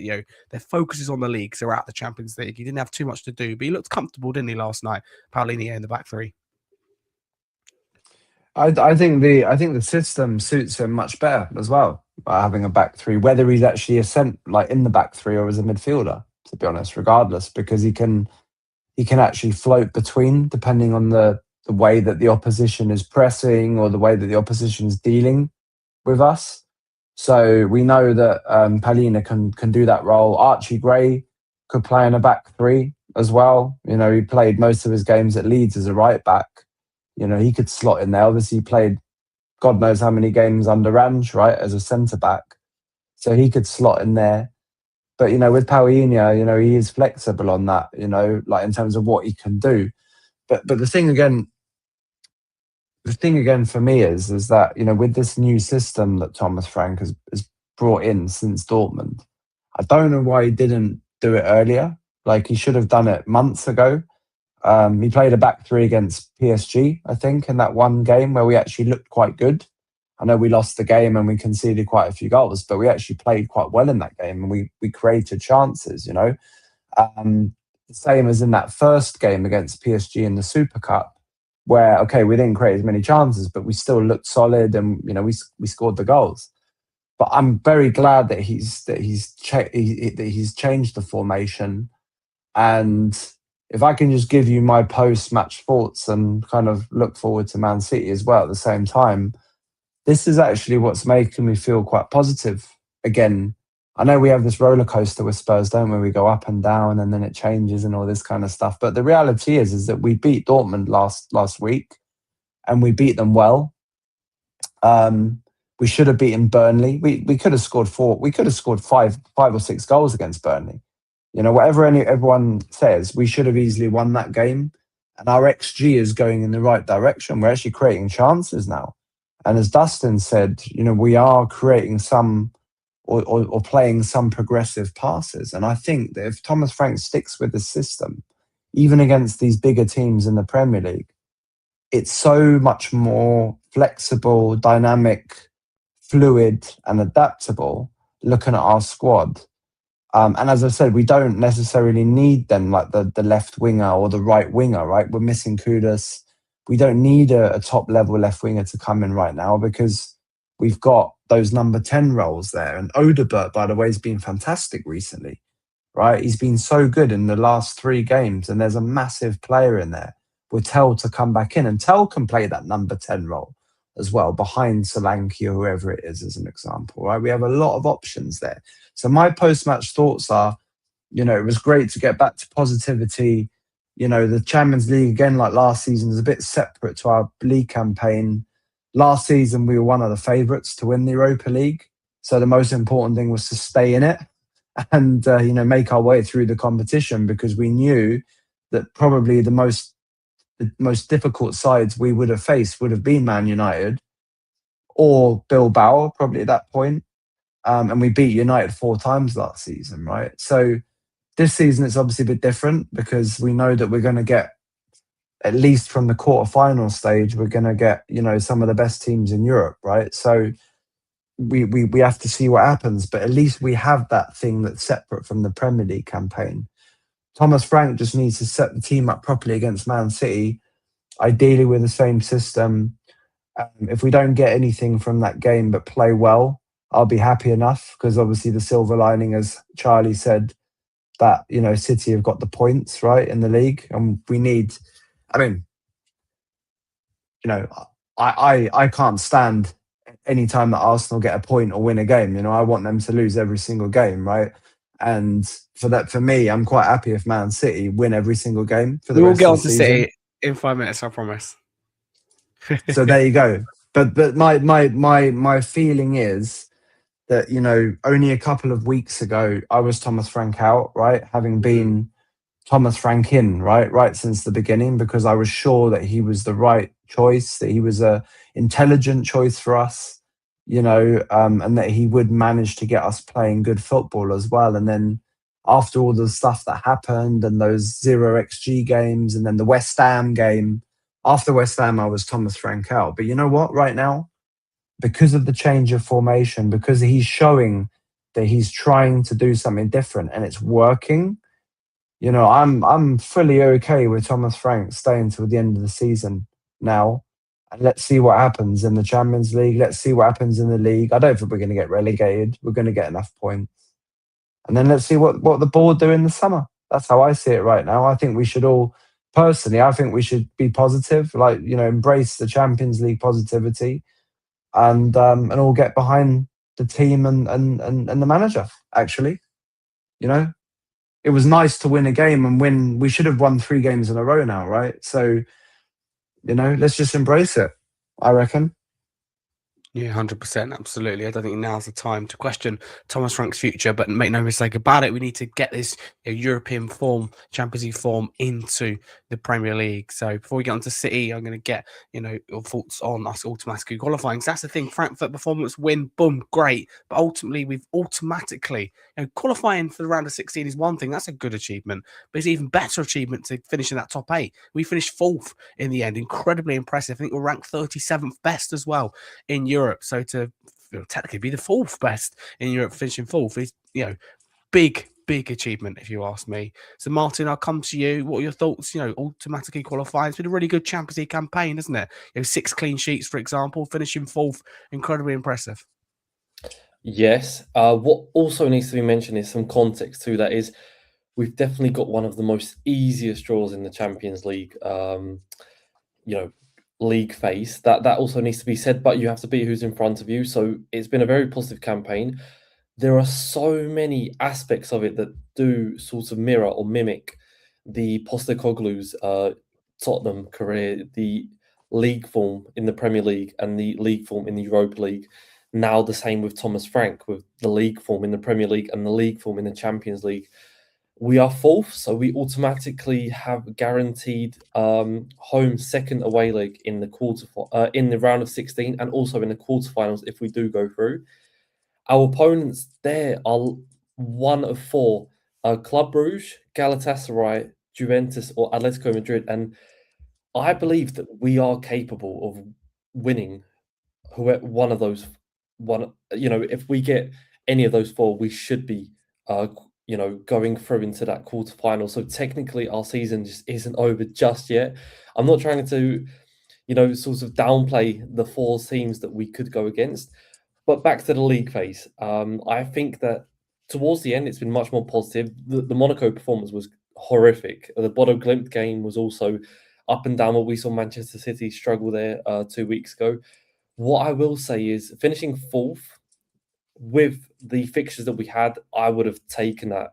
their focus is on the league. So they're out the Champions League. He didn't have too much to do, but he looked comfortable, didn't he, last night? Paulinho in the back three. I think the system suits him much better as well by having a back three, whether he's actually in the back three or as a midfielder, to be honest, regardless, because he can actually float between depending on the way that the opposition is pressing or the way that the opposition is dealing with us. So we know that Palina can do that role. Archie Gray could play in a back three as well. He played most of his games at Leeds as a right back. He could slot in there. Obviously, he played God knows how many games under Range, right, as a centre back. So he could slot in there. But, with Paulinho, he is flexible on that, like in terms of what he can do. But the thing again for me is that, with this new system that Thomas Frank has brought in since Dortmund, I don't know why he didn't do it earlier. Like, he should have done it months ago. He played a back three against PSG, I think, in that one game where we actually looked quite good. I know we lost the game and we conceded quite a few goals, but we actually played quite well in that game and we created chances, The same as in that first game against PSG in the Super Cup, where, okay, we didn't create as many chances, but we still looked solid and, we scored the goals. But I'm very glad that he's changed the formation. And if I can just give you my post-match thoughts and kind of look forward to Man City as well at the same time, this is actually what's making me feel quite positive. Again, I know we have this roller coaster with Spurs, don't we? We go up and down and then it changes and all this kind of stuff. But the reality is that we beat Dortmund last week and we beat them well. We should have beaten Burnley. We could have scored 4. We could have scored 5 or 6 goals against Burnley. Whatever everyone says, we should have easily won that game. And our XG is going in the right direction. We're actually creating chances now. And as Dustin said, we are creating some or playing some progressive passes. And I think that if Thomas Frank sticks with the system, even against these bigger teams in the Premier League, it's so much more flexible, dynamic, fluid, and adaptable looking at our squad. And as I said, we don't necessarily need them like the left winger or the right winger, right? We're missing Kudus. We don't need a top level left winger to come in right now because we've got those number 10 roles there. And Odebert, by the way, has been fantastic recently, right? He's been so good in the last 3 games and there's a massive player in there with Tell to come back in. And Tell can play that number 10 role as well, behind Solanke or whoever it is, as an example, right? We have a lot of options there. So my post-match thoughts are, it was great to get back to positivity. The Champions League, again, like last season, is a bit separate to our league campaign. Last season, we were one of the favourites to win the Europa League. So the most important thing was to stay in it and, make our way through the competition because we knew that probably the most difficult sides we would have faced would have been Man United or Bilbao, probably at that point. And we beat United 4 times last season, right? So this season it's obviously a bit different because we know that we're going to get, at least from the quarterfinal stage, we're going to get, some of the best teams in Europe, right? So we have to see what happens, but at least we have that thing that's separate from the Premier League campaign. Thomas Frank just needs to set the team up properly against Man City, ideally with the same system. If we don't get anything from that game but play well, I'll be happy enough because obviously the silver lining, as Charlie said, that, City have got the points, right, in the league. And we need, I can't stand any time that Arsenal get a point or win a game. I want them to lose every single game, right? And for me, I'm quite happy if Man City win every single game for the We will rest get of on the to season. City in 5 minutes, I promise. So there you go. But my feeling is that, you know, only a couple of weeks ago I was Thomas Frank out, right? Having been Thomas Frank in, right since the beginning, because I was sure that he was the right choice, that he was a intelligent choice for us, you know, and that he would manage to get us playing good football as well. And then after all the stuff that happened and those 0xG games and then the West Ham game, after West Ham, I was Thomas Frank out. But you know what? Right now, because of the change of formation, because he's showing that he's trying to do something different and it's working, you know, I'm fully okay with Thomas Frank staying till the end of the season now. And let's see what happens in the Champions League. Let's see what happens in the league. I don't think we're going to get relegated. We're going to get enough points. And then let's see what the board do in the summer. That's how I see it right now. I think we should all, personally, I think we should be positive, like, you know, embrace the Champions League positivity and all get behind the team and the manager, actually. You know, it was nice to win a game and win. We should have won 3 games in a row now, right? So, you know, let's just embrace it, I reckon. Yeah, 100%. Absolutely. I don't think now's the time to question Thomas Frank's future, but make no mistake about it. We need to get this European form, Champions League form into the Premier League. So before we get on to City, I'm going to get, you know, your thoughts on us automatically qualifying. So that's the thing. Frankfurt performance win, boom, great. But ultimately, we've automatically, you know, qualifying for the round of 16 is one thing. That's a good achievement. But it's an even better achievement to finish in that top 8. We finished 4th in the end. Incredibly impressive. I think we're ranked 37th best as well in Europe. So to technically be the 4th best in Europe, finishing 4th is, you know, big achievement if you ask me. So Martin, I'll come to you. What are your thoughts? You know, automatically qualifying. It's been a really good Champions League campaign, isn't it? You know, 6 clean sheets, for example, finishing 4th, incredibly impressive. Yes. What also needs to be mentioned is some context to that is we've definitely got one of the most easiest draws in the Champions League. You know, league phase. That also needs to be said, but you have to beat who's in front of you. So it's been a very positive campaign. There are so many aspects of it that do sort of mirror or mimic the Postecoglou's Tottenham career, the league form in the Premier League and the league form in the Europa League. Now the same with Thomas Frank, with the league form in the Premier League and the league form in the Champions League. We are 4th, so we automatically have guaranteed home second away leg in the in the round of 16 and also in the quarterfinals if we do go through. Our opponents there are 1 of 4: Club Brugge, Galatasaray, Juventus, or Atletico Madrid, and I believe that we are capable of winning one of those. You know, if we get any of those 4, we should be you know, going through into that quarterfinal. So technically our season just isn't over just yet. I'm not trying to, you know, sort of downplay the 4 teams that we could go against. But back to the league phase. I think that towards the end, it's been much more positive. The Monaco performance was horrific. The Bodo Glimt game was also up and down. What we saw Manchester City struggle there 2 weeks ago. What I will say is finishing 4th with the fixtures that we had, I would have taken that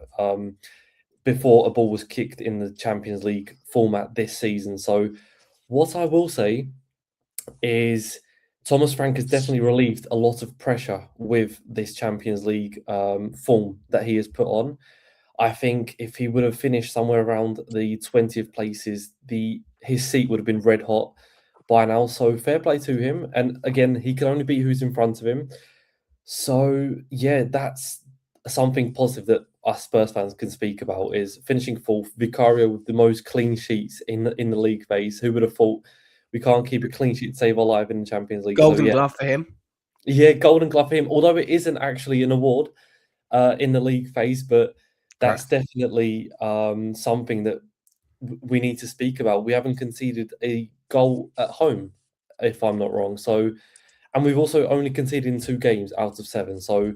before a ball was kicked in the Champions League format this season. So what I will say is Thomas Frank has definitely relieved a lot of pressure with this Champions League form that he has put on. I think if he would have finished somewhere around the 20th places, his seat would have been red hot by now. So fair play to him. And again, he can only beat who's in front of him. So yeah, that's something positive that us Spurs fans can speak about is finishing 4th. Vicario with the most clean sheets in the league phase. Who would have thought we can't keep a clean sheet to save our life in the Champions League? Golden glove for him. Yeah, golden glove for him. Although it isn't actually an award in the league phase, but that's definitely something that we need to speak about. We haven't conceded a goal at home, if I'm not wrong. So. And we've also only conceded in 2 games out of 7. So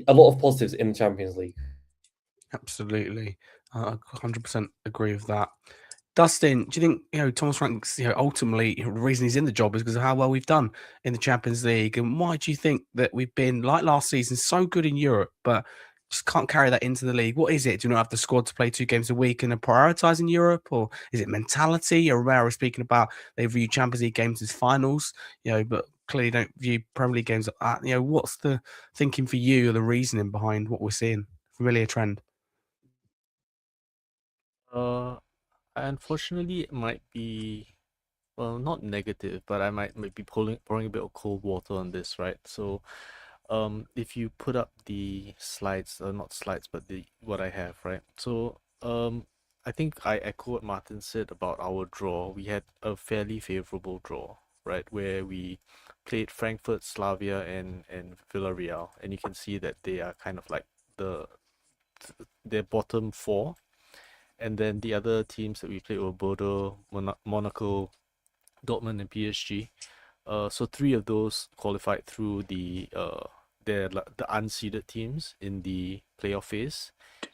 a lot of positives in the Champions League. Absolutely. I 100% agree with that. Dustin, do you think, you know, Thomas Frank's, you know, ultimately the reason he's in the job is because of how well we've done in the Champions League? And why do you think that we've been, like last season, so good in Europe, but just can't carry that into the league? What is it? Do you not have the squad to play 2 games a week and are prioritising Europe? Or is it mentality? Or Romero speaking about they view Champions League games as finals, you know, but clearly don't view Premier League games like that. You know, what's the thinking for you or the reasoning behind what we're seeing? Familiar trend. Unfortunately, it might be, well, not negative, but I might be pouring a bit of cold water on this, right? So, if you put up the slides, not slides, but the what I have, right? So, I think I echo what Martin said about our draw. We had a fairly favorable draw, right? Where we played Frankfurt, Slavia, and Villarreal, and you can see that they are kind of like their bottom four. And then the other teams that we played were Bordeaux, Monaco, Dortmund, and PSG. So 3 of those qualified through the unseeded teams in the playoff phase,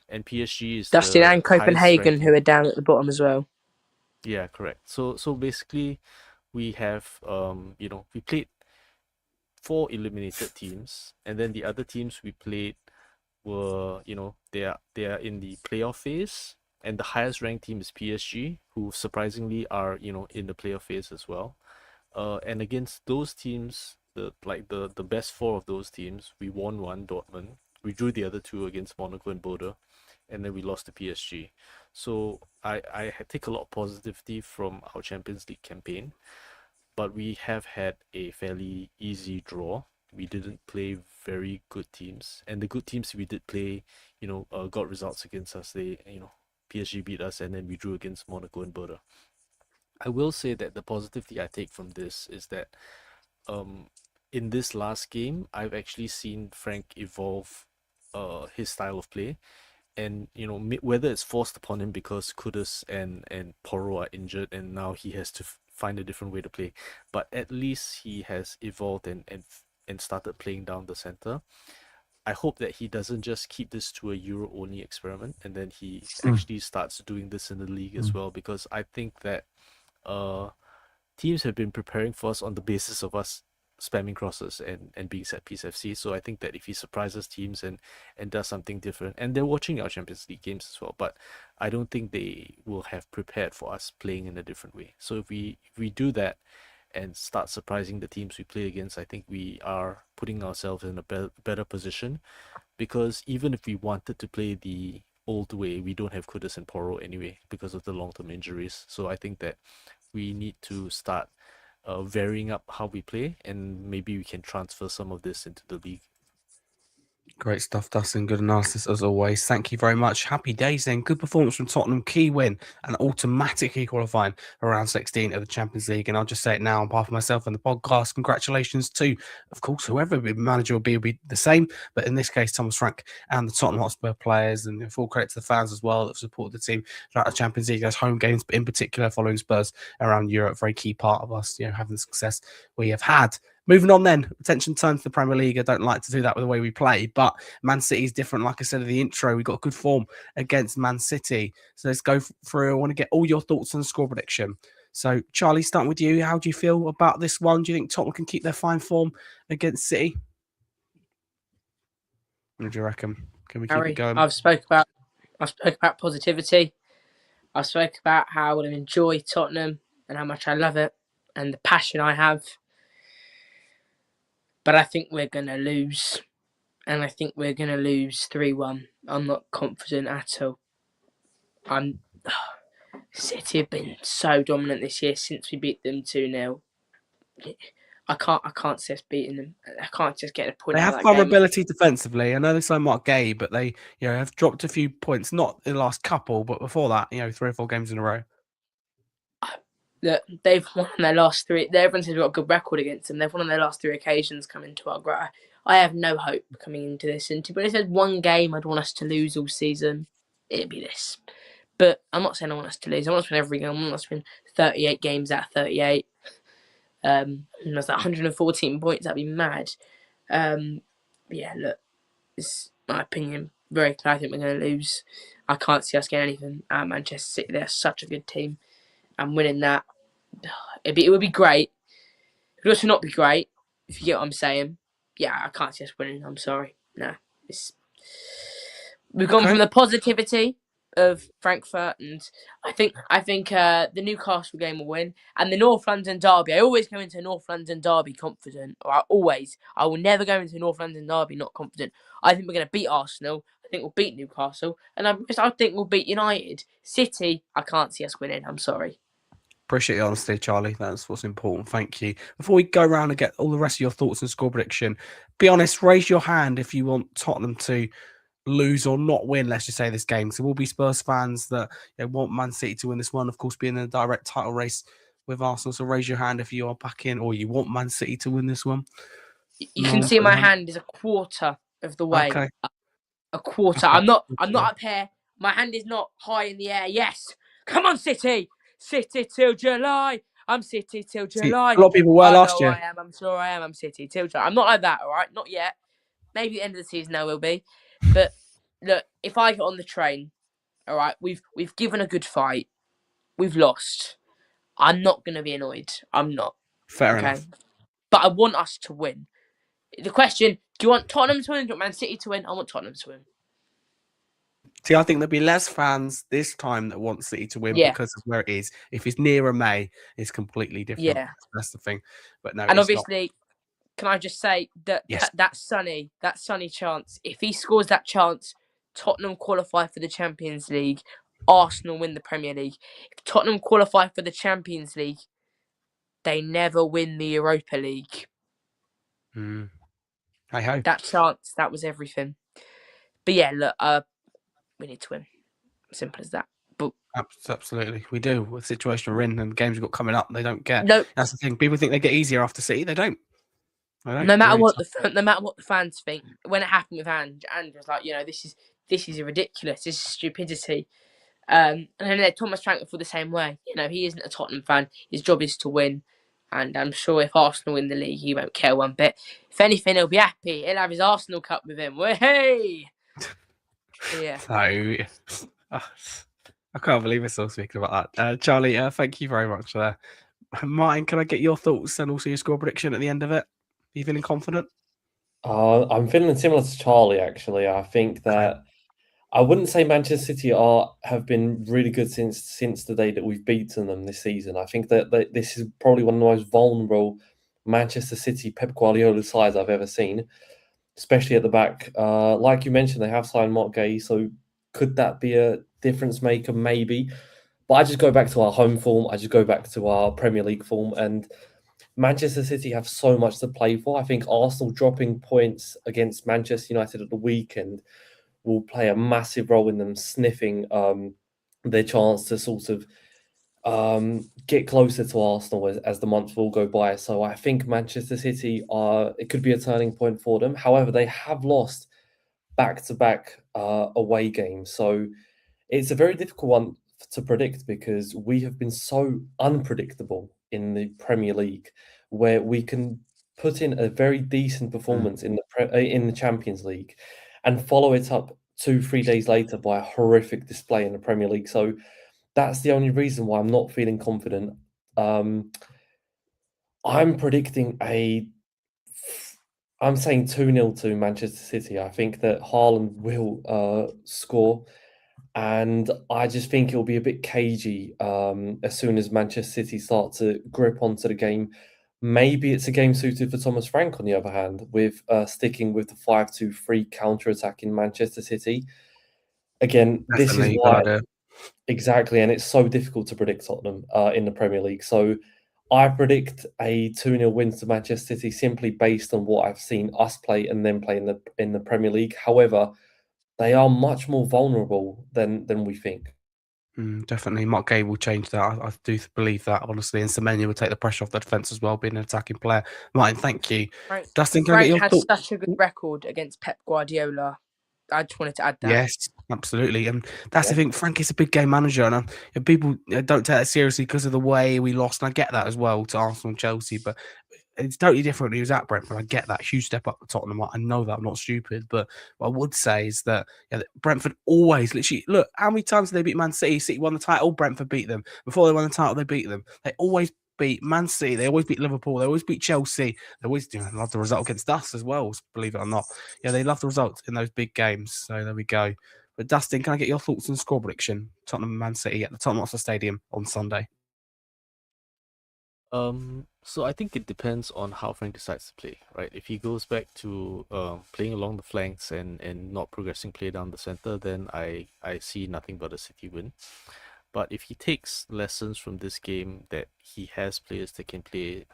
and PSG is Dustin the and Copenhagen, who are down at the bottom as well. Yeah, correct. So basically, we have we played 4 eliminated teams, and then the other teams we played were they are in the playoff phase, and the highest ranked team is PSG, who surprisingly are in the playoff phase as well. And against those teams, the best 4 of those teams, we won one, Dortmund. We drew the other 2 against Monaco and Bordeaux, and then we lost to PSG. So I take a lot of positivity from our Champions League campaign, but we have had a fairly easy draw. We didn't play very good teams, and the good teams we did play, got results against us. PSG beat us, and then we drew against Monaco and Bordeaux. I will say that the positivity I take from this is that in this last game, I've actually seen Franc evolve his style of play. And whether it's forced upon him because Kudus and Porro are injured, and now he has to find a different way to play, but at least he has evolved and started playing down the center. I hope that he doesn't just keep this to a Euro only experiment, and then he actually starts doing this in the league as well, because I think that teams have been preparing for us on the basis of us spamming crosses and being set piece FC. So I think that if he surprises teams and does something different, and they're watching our Champions League games as well, but I don't think they will have prepared for us playing in a different way. So if we do that and start surprising the teams we play against, I think we are putting ourselves in a better position, because even if we wanted to play the old way, we don't have Kudus and Porro anyway because of the long-term injuries. So I think that we need to start varying up how we play, and maybe we can transfer some of this into the league. Great stuff, Dustin. Good analysis as always. Thank you very much. Happy days then. Good performance from Tottenham. Key win and automatically qualifying for round 16 of the Champions League. And I'll just say it now on behalf of myself and the podcast. Congratulations to, of course, whoever the manager will be the same. But in this case, Thomas Frank and the Tottenham Hotspur players, and full credit to the fans as well that have supported the team throughout the Champions League, those home games, but in particular following Spurs around Europe. Very key part of us, having the success we have had. Moving on then, attention turns to the Premier League. I don't like to do that with the way we play, but Man City is different. Like I said in the intro, we got good form against Man City. So let's go through. I want to get all your thoughts on the score prediction. So Charlie, starting with you, how do you feel about this one? Do you think Tottenham can keep their fine form against City? What do you reckon? Can we keep it going? I've spoke about positivity. I've spoke about how I would enjoy Tottenham and how much I love it and the passion I have. But I think we're going to lose. And I think we're going to lose 3-1. I'm not confident at all. City have been so dominant this year since we beat them 2-0. I can't see us beating them. I can't just get a point. They have vulnerability defensively. I know this I'm not gay, but they have dropped a few points, not in the last couple, but before that, 3 or 4 games in a row. Look, they've won their last 3. Everyone says we've got a good record against them. They've won on their last 3 occasions coming to our ground. I have no hope coming into this. But if there's one game I'd want us to lose all season, it'd be this. But I'm not saying I want us to lose. I want us to win every game. I want us to win 38 games out of 38. And that's like 114 points. That'd be mad. Yeah, look, it's my opinion. Very clear. I think we're going to lose. I can't see us getting anything out of Manchester City. They're such a good team. And winning that, it would be great. It would also not be great, if you get what I'm saying. Yeah, I can't see us winning. I'm sorry. No. We've gone from the positivity of Frankfurt, and I think the Newcastle game will win, and the North London derby. I always go into North London derby confident. Or I will never go into North London derby not confident. I think we're going to beat Arsenal. I think we'll beat Newcastle, and I think we'll beat United. City, I can't see us winning. I'm sorry. Appreciate your honesty, Charlie. That's what's important. Thank you. Before we go around and get all the rest of your thoughts and score prediction, be honest, raise your hand if you want Tottenham to lose or not win, let's just say, this game. So we'll be Spurs fans that want Man City to win this one, of course, being in a direct title race with Arsenal. So raise your hand if you are back in or you want Man City to win this one. You can see my hand is a quarter of the way. Okay. A quarter. Okay. I'm not up here. My hand is not high in the air. Yes. Come on, City. City till July. I'm City till July. See, a lot of people were last year. I am. I'm sure I am. I'm City till July. I'm not like that, all right? Not yet. Maybe at the end of the season I will be. But look, if I get on the train, all right, we've given a good fight. We've lost. I'm not going to be annoyed. I'm not. Fair enough. But I want us to win. The question, do you want Tottenham to win or do you want Man City to win? I want Tottenham to win. See, I think there'll be less fans this time that want City to win because of where it is. If it's nearer May, it's completely different. Yeah. That's the thing. But no, and obviously, can I just say that Yes. that sunny chance, if he scores that chance, Tottenham qualify for the Champions League, Arsenal win the Premier League. If Tottenham qualify for the Champions League, they never win the Europa League. I hope. That chance, that was everything. But yeah, look, we need to win. Simple as that. But absolutely, we do. With the situation we're in and the games we've got coming up, they don't get. No, that's the thing. People think they get easier after City. They don't. No matter what the fans think, when it happened with Andrew's like, this is ridiculous. This is stupidity. And then Thomas Frank will feel the same way. He isn't a Tottenham fan. His job is to win. And I'm sure if Arsenal win the league, he won't care one bit. If anything, he'll be happy. He'll have his Arsenal Cup with him. Hey! Yeah. So, I can't believe we're still speaking about that. Charlie, thank you very much there. Martin, can I get your thoughts and also your score prediction at the end of it? Are you feeling confident? I'm feeling similar to Charlie, actually. I think that I wouldn't say Manchester City have been really good since the day that we've beaten them this season. I think that this is probably one of the most vulnerable Manchester City Pep Guardiola sides I've ever seen, especially at the back. Like you mentioned, they have signed Mark Gay, so could that be a difference maker? Maybe. But I just go back to our home form. I just go back to our Premier League form. And Manchester City have so much to play for. I think Arsenal dropping points against Manchester United at the weekend will play a massive role in them sniffing their chance to sort of get closer to Arsenal as the months will go by. So I think Manchester City it could be a turning point for them. However, they have lost back-to-back away games. So it's a very difficult one to predict because we have been so unpredictable in the Premier League, where we can put in a very decent performance in the Champions League and follow it up 2-3 days later by a horrific display in the Premier League. So that's the only reason why I'm not feeling confident. I'm predicting I'm saying 2-0 to Manchester City. I think that Haaland will score. And I just think it'll be a bit cagey as soon as Manchester City start to grip onto the game. Maybe it's a game suited for Thomas Frank, on the other hand, with sticking with the 5-2-3 counter-attack in Manchester City. Again, this is why... Exactly, and it's so difficult to predict Tottenham in the Premier League. So I predict a 2-0 win to Manchester City simply based on what I've seen us play and them play in the Premier League. However, they are much more vulnerable than we think. Definitely. Mark Gay will change that. I do believe that, honestly. And Semenyo will take the pressure off the defence as well, being an attacking player. Martin, thank you. Dustin, can I get your thoughts? Frank had such a good record against Pep Guardiola. I just wanted to add that. Yes, absolutely. And that's the thing. Frank is a big game manager. And people don't take that seriously because of the way we lost. And I get that as well to Arsenal and Chelsea. But it's totally different when he was at Brentford. I get that huge step up to Tottenham. I know that. I'm not stupid. But what I would say is that Brentford always literally look, how many times did they beat Man City? City won the title, Brentford beat them. Before they won the title, they beat them. They always beat Man City. They always beat Liverpool. They always beat Chelsea. They always love the result against us as well, believe it or not. Yeah, they love the results in those big games. So there we go. But Dustin, can I get your thoughts on score prediction? Tottenham and Man City at the Tottenham Hotspur Stadium on Sunday. So I think it depends on how Frank decides to play, right? If he goes back to playing along the flanks and not progressing play down the center, then I see nothing but a City win. But if he takes lessons from this game that he has players that can play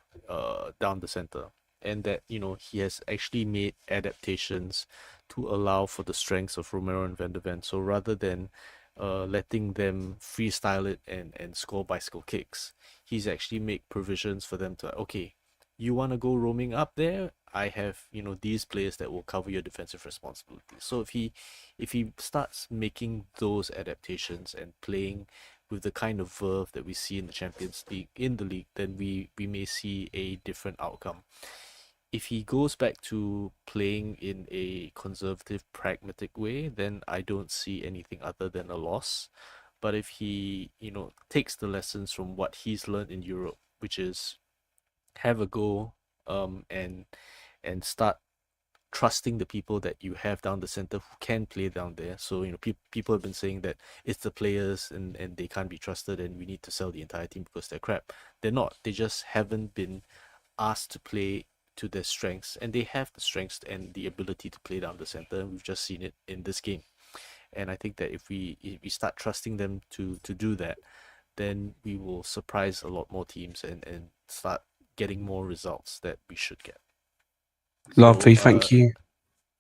down the center, and that he has actually made adaptations to allow for the strengths of Romero and Van de Ven. So rather than letting them freestyle it and score bicycle kicks, he's actually made provisions for them to, okay, you want to go roaming up there? I have these players that will cover your defensive responsibilities. So if he starts making those adaptations and playing with the kind of verve that we see in the Champions League, in the league, then we may see a different outcome. If he goes back to playing in a conservative, pragmatic way, then I don't see anything other than a loss. But if he, takes the lessons from what he's learned in Europe, which is have a go, and start trusting the people that you have down the center who can play down there. So people have been saying that it's the players and they can't be trusted and we need to sell the entire team because they're crap. They're not. They just haven't been asked to play to their strengths, and they have the strengths and the ability to play down the center. We've just seen it in this game, and I think that if we start trusting them to do that, then we will surprise a lot more teams and start getting more results that we should get. Lovely, So, thank you.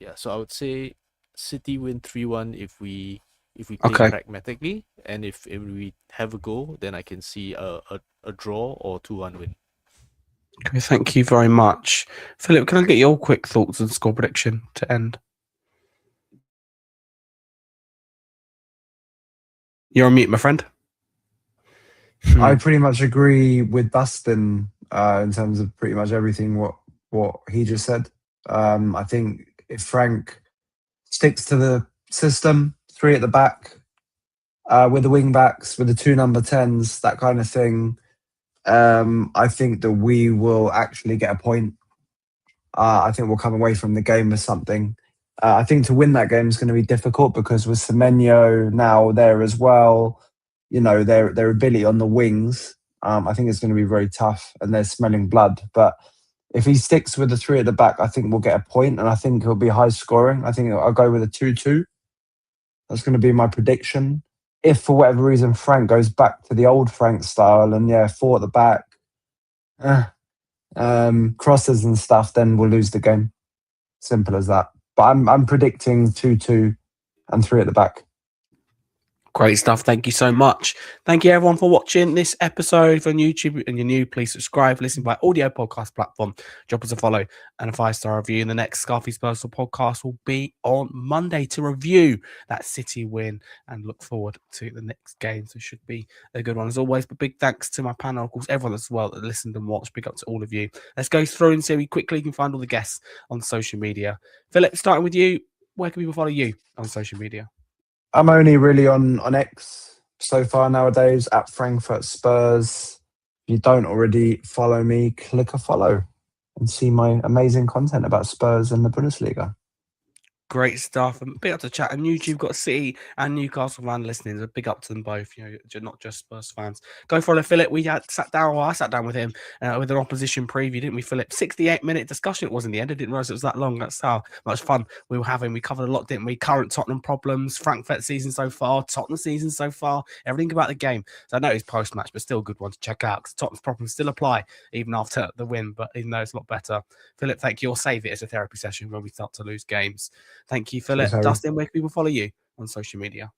Yeah, so I would say City win 3-1 if we play Okay. pragmatically, and if we have a goal, then I can see a draw or 2-1 win. Okay, thank you very much. Philip, can I get your quick thoughts on score prediction to end? You're on mute, my friend. I pretty much agree with Dustin in terms of pretty much everything what he just said. I think if Frank sticks to the system, 3 at the back, with the wing backs, with the 2 number 10s, that kind of thing, I think that we will actually get a point. I think we'll come away from the game with something. I think to win that game is going to be difficult because with Semenyo now there as well, their ability on the wings, I think it's going to be very tough and they're smelling blood. But if he sticks with the 3 at the back, I think we'll get a point and I think it'll be high scoring. I think I'll go with a 2-2. That's going to be my prediction. If for whatever reason Frank goes back to the old Frank style and 4 at the back, crosses and stuff, then we'll lose the game. Simple as that. But I'm predicting 2-2 and 3 at the back. Great stuff. Thank you so much. Thank you everyone for watching this episode on YouTube. And you're new, please subscribe, listen by audio podcast platform, drop us a follow and a 5-star review. And the next Scarfey Spurs podcast will be on Monday to review that City win and look forward to the next game. So it should be a good one as always. But big thanks to my panel, of course, everyone as well that listened and watched. Big up to all of you. Let's go through and see we quickly can find all the guests on social media. Philip, starting with you, where can people follow you on social media? I'm only really on X so far nowadays at Frankfurt Spurs. If you don't already follow me, click a follow and see my amazing content about Spurs and the Bundesliga. Great stuff. And big up to chat and YouTube. Got City and Newcastle fan listening. So big up to them both. Not just Spurs fans. Go follow Philip. I sat down with him with an opposition preview, didn't we, Philip? 68-minute discussion it was in the end. I didn't realize it was that long. That's how much fun we were having. We covered a lot, didn't we? Current Tottenham problems, Frankfurt season so far, Tottenham season so far, everything about the game. So I know it's post-match, but still a good one to check out because Tottenham's problems still apply even after the win, but even though it's a lot better. Philip, thank you. I'll save it as a therapy session when we start to lose games. Thank you, Philip. Cheers, Dustin, where can people follow you on social media?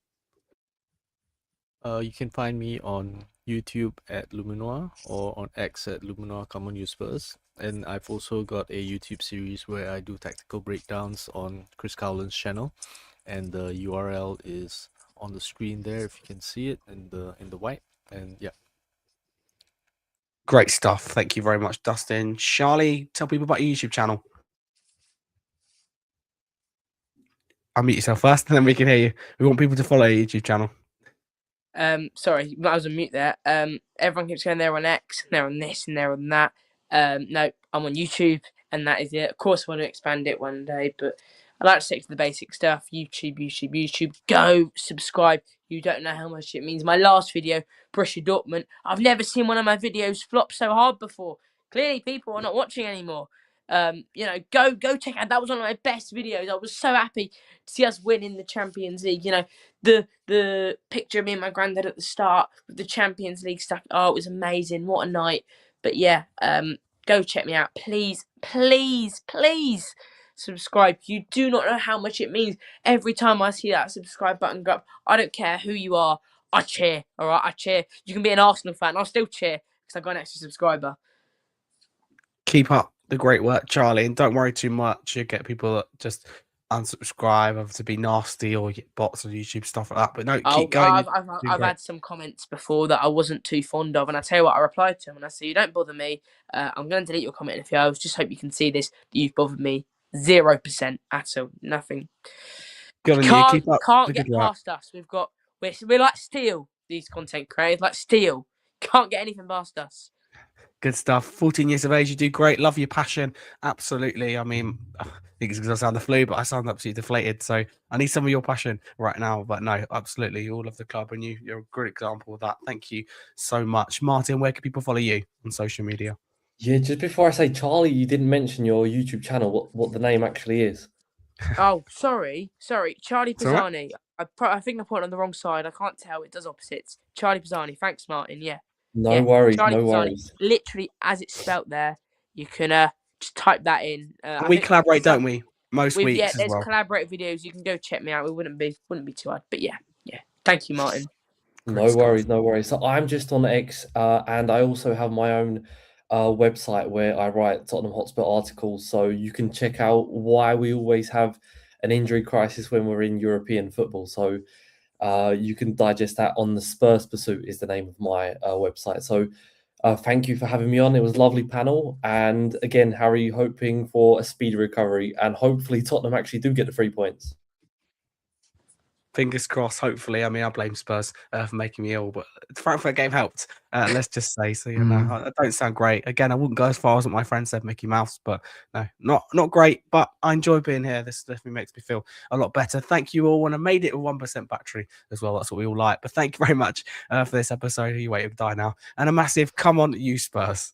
You can find me on YouTube at Luminoir or on X at Luminoir Common Use Spurs. And I've also got a YouTube series where I do tactical breakdowns on Chris Cowland's channel. And the URL is on the screen there if you can see it in the white. And yeah. Great stuff. Thank you very much, Dustin. Charlie, tell people about your YouTube channel. Unmute yourself first, and then we can hear you. We want people to follow your YouTube channel. Sorry, I was on mute there. Everyone keeps going there on X, and they're on this, and they're on that. No, I'm on YouTube, and that is it. Of course, I want to expand it one day, but I like to stick to the basic stuff. YouTube. Go subscribe. You don't know how much it means. My last video, Borussia Dortmund. I've never seen one of my videos flop so hard before. Clearly, people are not watching anymore. Go check out. That was one of my best videos. I was so happy to see us win in the Champions League. The picture of me and my granddad at the start with the Champions League stuff. Oh, it was amazing. What a night. But yeah, go check me out. Please subscribe. You do not know how much it means. Every time I see that subscribe button go up, I don't care who you are. I cheer. All right, I cheer. You can be an Arsenal fan. I'll still cheer because I got an extra subscriber. Keep up the great work, Charlie, and don't worry too much. You get people that just unsubscribe, or to be nasty, or get bots on YouTube, stuff like that. But no, keep going. I've had some comments before that I wasn't too fond of, and I tell you what, I replied to them and I said, "You don't bother me. I'm going to delete your comment in a few hours. Just hope you can see this. You've bothered me 0% at all. Nothing. Good on you. Keep up Can't the get good work. past us. We're like steel. These content creators like steel. Can't get anything past us." Good stuff. 14 years of age, you do great. Love your passion. Absolutely. I mean, I think it's because I sound the flu, but I sound absolutely deflated. So I need some of your passion right now. But no, absolutely. You all love the club, and you're a great example of that. Thank you so much. Martin, where can people follow you on social media? Yeah, just before I say, Charlie, you didn't mention your YouTube channel, what the name actually is. Oh, sorry. Charlie It's all right. Pisani. I think I put it on the wrong side. I can't tell. It does opposites. Charlie Pisani. Thanks, Martin. Yeah. No worries, Charlie no Pisani. worries. Literally, as it's spelt there, you can just type that in. We collaborate, don't we? Most weeks yeah, as there's well. collaborate videos. You can go check me out. It wouldn't be too hard. But yeah. Thank you, Martin. No worries. So I'm just on X, and I also have my own website where I write Tottenham Hotspur articles. So you can check out why we always have an injury crisis when we're in European football. So you can digest that on the Spurs Pursuit is the name of my website. So thank you for having me on. It was a lovely panel. And again, Harry, hoping for a speedy recovery, and hopefully Tottenham actually do get the 3 points. Fingers crossed, hopefully. I mean, I blame Spurs for making me ill, but the Frankfurt game helped. Let's just say. So, I don't sound great. Again, I wouldn't go as far as what my friend said, Mickey Mouse, but no, not great. But I enjoy being here. This definitely makes me feel a lot better. Thank you all. And I made it with 1% battery as well. That's what we all like. But thank you very much for this episode. You wait to die now. And a massive come on, you Spurs.